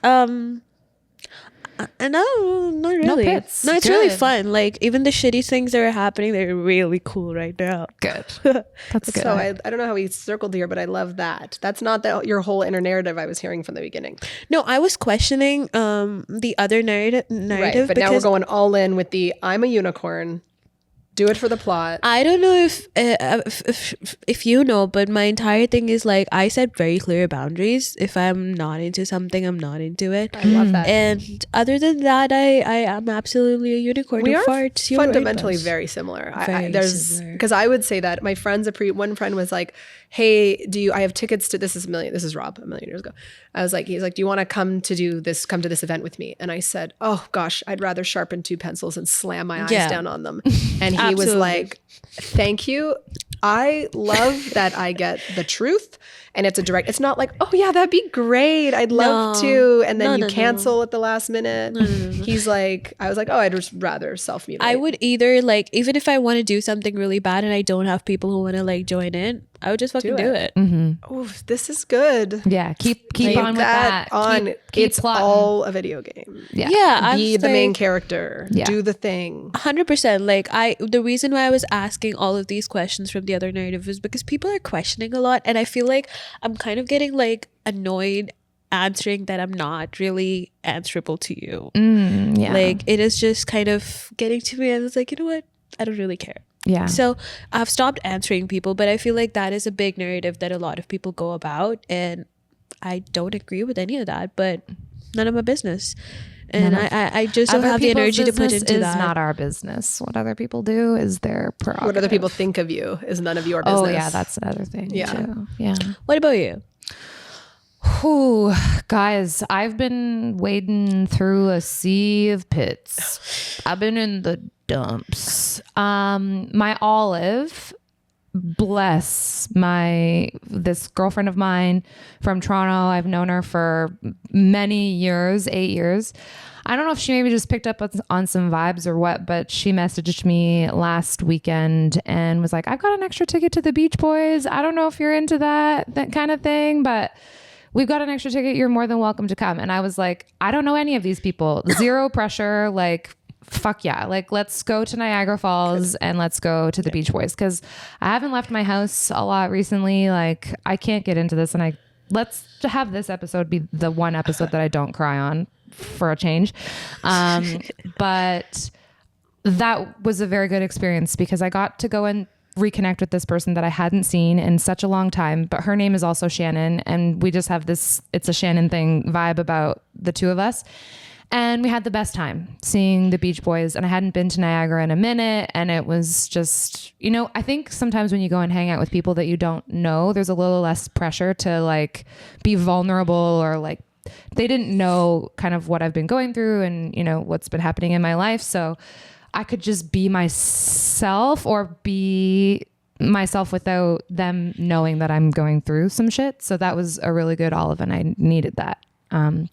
No, not really. pits. No, it's really Good. fun. Like even the shitty things that are happening, they're really cool right now. Good. That's good. So I don't know how we circled here, but I love that. That's not your whole inner narrative I was hearing from the beginning. No, I was questioning the other narrative Right. But now we're because going all in with the I'm a unicorn. Do it for the plot. I don't know if you know, but my entire thing is like I set very clear boundaries. If I'm not into something, I'm not into it. I love that. And other than that, I am absolutely a unicorn. We who are farts your fundamentally rainbows. very similar. Very There's similar. because I would say that my friends, one friend was like, "Hey, I have tickets to this is Rob a million years ago." I was like, he's like, "Do you want to come to this event with me?" And I said, "Oh gosh, I'd rather sharpen 2 pencils and slam my eyes Yeah. down on them." And he was Absolutely. like, "Thank you. I love that I get the truth." And it's a direct, it's not like, "Oh yeah, that'd be great. I'd love No. to." And then No, you no, no. cancel at the last minute. He's like, I was like, "Oh, I'd just rather self-mutilate." I would either like even if I want to do something really bad and I don't have people who want to like join in, I would just fucking do it. Oh, this is good. Yeah, keep Keep on with that. on. Keep It's plotting. all a video game. Yeah. Yeah, Be I was the main like, character. Yeah. Do the thing. 100%. Like the reason why I was asking all of these questions from the other narrative is because people are questioning a lot, and I feel like I'm kind of getting like annoyed answering that I'm not really answerable to you. Yeah. Like it is just kind of getting to me. I was like, you know what? I don't really care. yeah. So I've stopped answering people, but I feel like that is a big narrative that a lot of people go about, and I don't agree with any of that. But none of my business, and I just don't Other have the people's energy to put business into is that. not our business. What other people do is their prerogative. What other people think of you is none of your business. Oh yeah, that's another thing. Yeah. Too. Yeah. What about you? Whew, guys, I've been wading through a sea of pits. I've been in the dumps. My olive bless this girlfriend of mine from Toronto. I've known her for many years, 8 years. I don't know if she maybe just picked up on some vibes or what, but she messaged me last weekend and was like, I've got an extra ticket to the Beach Boys. I don't know if you're into that kind of thing, but we've got an extra ticket. You're more than welcome to come. And I was like, I don't know any of these people. Zero pressure. Like, fuck yeah. Like, let's go to Niagara Falls and let's go to the Beach Boys. Cause I haven't left my house a lot recently. Like, I can't get into this, and let's have this episode be the one episode that I don't cry on for a change. But that was a very good experience because I got to go and reconnect with this person that I hadn't seen in such a long time, but her name is also Shannon. And we just have this, it's a Shannon thing vibe about the two of us. And we had the best time seeing the Beach Boys, and I hadn't been to Niagara in a minute. And it was just, I think sometimes when you go and hang out with people that you don't know, there's a little less pressure to like be vulnerable, or like they didn't know kind of what I've been going through and, what's been happening in my life. So I could just be myself, or be myself without them knowing that I'm going through some shit. So that was a really good olive, and I needed that. And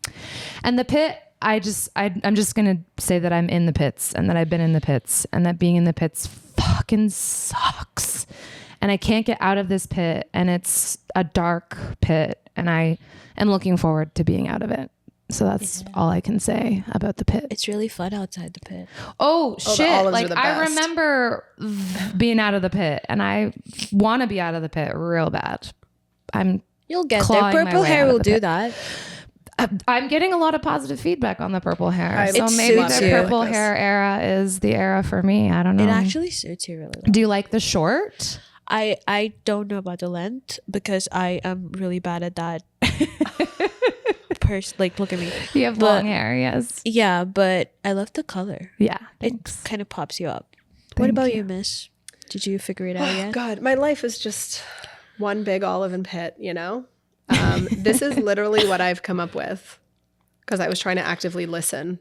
the pit, I'm just going to say that I'm in the pits, and that I've been in the pits, and that being in the pits fucking sucks. And I can't get out of this pit, and it's a dark pit, and I am looking forward to being out of it. So that's all I can say about the pit. It's really fun outside the pit. Oh the shit. olives Like are the I best. remember being out of the pit, and I want to be out of the pit real bad. You'll get there. clawing my Purple way hair out of will the do pit. that. I'm getting a lot of positive feedback on the purple hair. So It maybe suits the you. purple Like this. hair era is the era for me. I don't know. It actually suits you really well. Do you like the short? I don't know about the length because I am really bad at that. Like, look at me. You have long hair, yes. Yeah, but I love the color. Yeah, It thanks. kind of pops you up. What Thank about you. you, miss? Did you figure it out Oh, yet? God, my life is just one big olive and pit, This is literally what I've come up with because I was trying to actively listen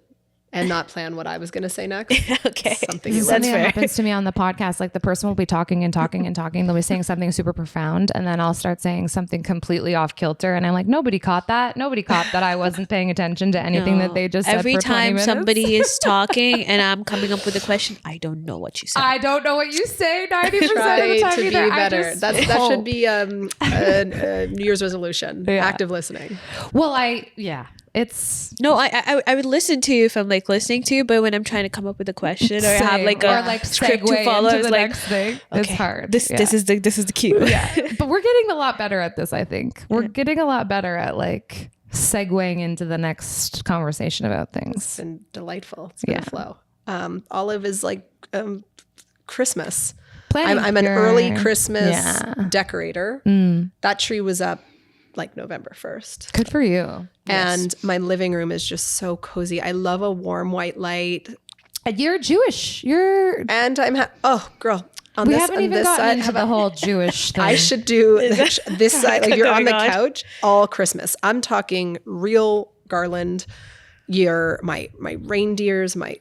and not plan what I was going to say next. Okay. Something This you is learn. something that happens to me on the podcast. Like the person will be talking and talking and talking. They'll be saying something super profound, and then I'll start saying something completely off kilter. And I'm like, nobody caught that. Nobody caught that I wasn't paying attention to anything that they just said Every for 20 time minutes. somebody is talking and I'm coming up with a question, I don't know what you said. I don't know what you say 90% of the Try time to be either. better. That hope. should be a New Year's resolution. Yeah. Active listening. Well, it's No, I would listen to you if I'm like listening to you, but when I'm trying to come up with a question or I have like a script to segue follow, into it's the like next thing. It's okay, hard. This Yeah. is the cue. Yeah. But we're getting a lot better at this, I think. We're getting a lot better at like segueing into the next conversation about things. It's been delightful. It's been Yeah. a flow. Olive is like Christmas. Planning I'm an your- early Christmas Yeah. decorator. That tree was up like November 1st. Good for you. And my living room is just so cozy. I love a warm white light. You're Jewish. And oh, girl. On We this, haven't on even this gotten side, into the whole Jewish thing. I should do this side. Like you're on the going on? couch, all Christmas. I'm talking real garland. My reindeers, my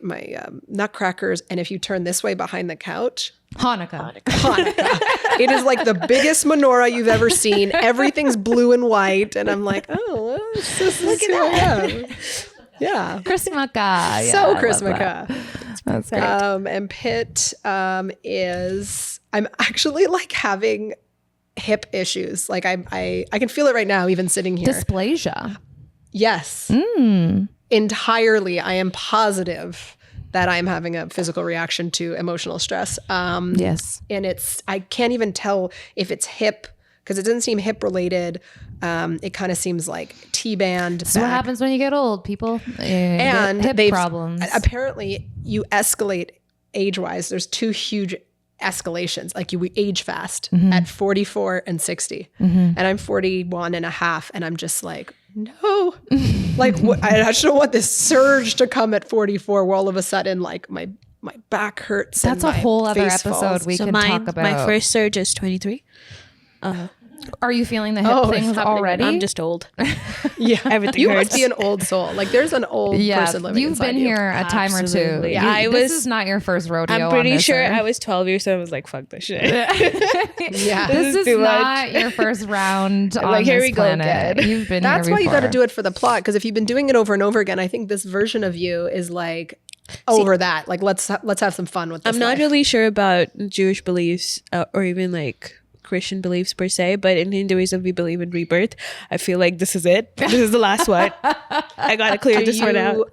nutcrackers, and if you turn this way behind the couch, Hanukkah. Hanukkah. It is like the biggest menorah you've ever seen. Everything's blue and white, and I'm like, oh, well, this is who I am. Yeah, Christmaka. Yeah, so I love Christmaka. That's great. And Pitt is I'm actually like having hip issues. Like I can feel it right now, even sitting here. Dysplasia. Yes. Entirely. I am positive that I'm having a physical reaction to emotional stress. Yes. And I can't even tell if it's hip because it doesn't seem hip related. It kind of seems like T-band. So what happens when you get old, people? And hip they've problems. apparently you escalate age-wise. There's two huge escalations. Like you age fast at 44 and 60. And I'm 41 and a half. And I'm just like, no, like what, I just don't want this surge to come at 44 where all of a sudden like my back hurts. That's and a my whole other face episode falls. we So can talk about. my first surge is 23. Are you feeling the hip Oh, it's things happening. already? I'm just old. Yeah. Everything You hurts. must be an old soul. Like there's an old person living you've inside been you. here a time or two. Absolutely. Yeah, I this was- is not your first rodeo. I'm on pretty this sure earth. I was 12 years old. I was like, fuck this shit. Yeah. This is too not your first round on Like, here this we go planet. again. You've been That's here why you got to before. do it for the plot. Because if you've been doing it over and over again, I think this version of you is like over that. Like let's have some fun with this. I'm not life. really sure about Jewish beliefs or even like Christian beliefs per se, but in Hinduism we believe in rebirth. I feel like this is it. This is the last one. I gotta clear Do this one out. you,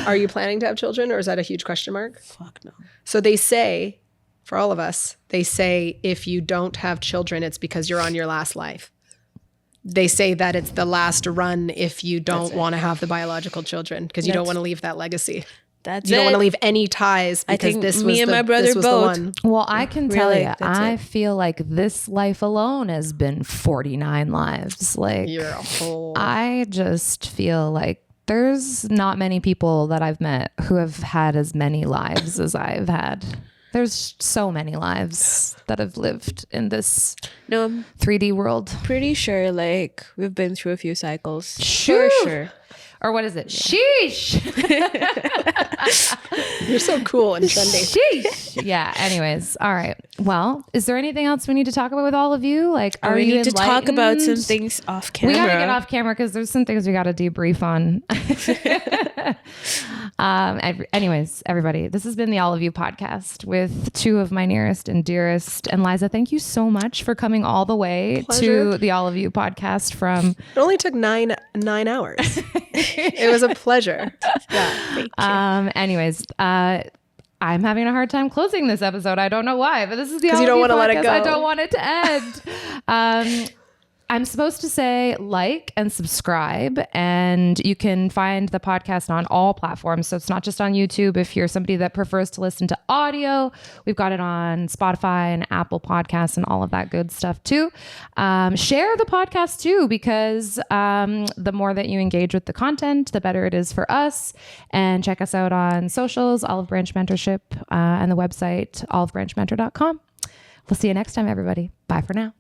are you planning to have children, or is that a huge question mark? Fuck no. So they say, for all of us, they say if you don't have children, it's because you're on your last life. They say that it's the last run if you don't want to have the biological children because you don't That's- want to leave that legacy. That's You it. don't want to leave any ties I because think this me was and the, my brother this was the both. one. Well, I can tell Really, you, that's I it. feel like this life alone has been 49 lives. Like, You're a whole. I just feel like there's not many people that I've met who have had as many lives as I've had. There's so many lives that have lived in this No, I'm 3D world. pretty sure like we've been through a few cycles. Sure. For sure. Or what is it? Sheesh. You're so cool and trendy. Sheesh. Yeah. Anyways. All right. Well, is there anything else we need to talk about with all of you? Like, are we you need to talk about some enlightened? things off camera. We gotta get off camera because there's some things we gotta debrief on. Anyways, everybody, this has been the All of You podcast with two of my nearest and dearest. And Liza, thank you so much for coming all the way Pleasure. to the All of You podcast from. It only took nine hours. It was a pleasure. Yeah. Anyways, I'm having a hard time closing this episode. I don't know why, but this is the 'Cause All you of don't You wanna let it podcast. go. I don't want it to end. I'm supposed to say like and subscribe, and you can find the podcast on all platforms. So it's not just on YouTube. If you're somebody that prefers to listen to audio, we've got it on Spotify and Apple Podcasts and all of that good stuff too. Share the podcast too, because the more that you engage with the content, the better it is for us. And check us out on socials, Olive Branch Mentorship, and the website, olivebranchmentor.com. We'll see you next time, everybody. Bye for now.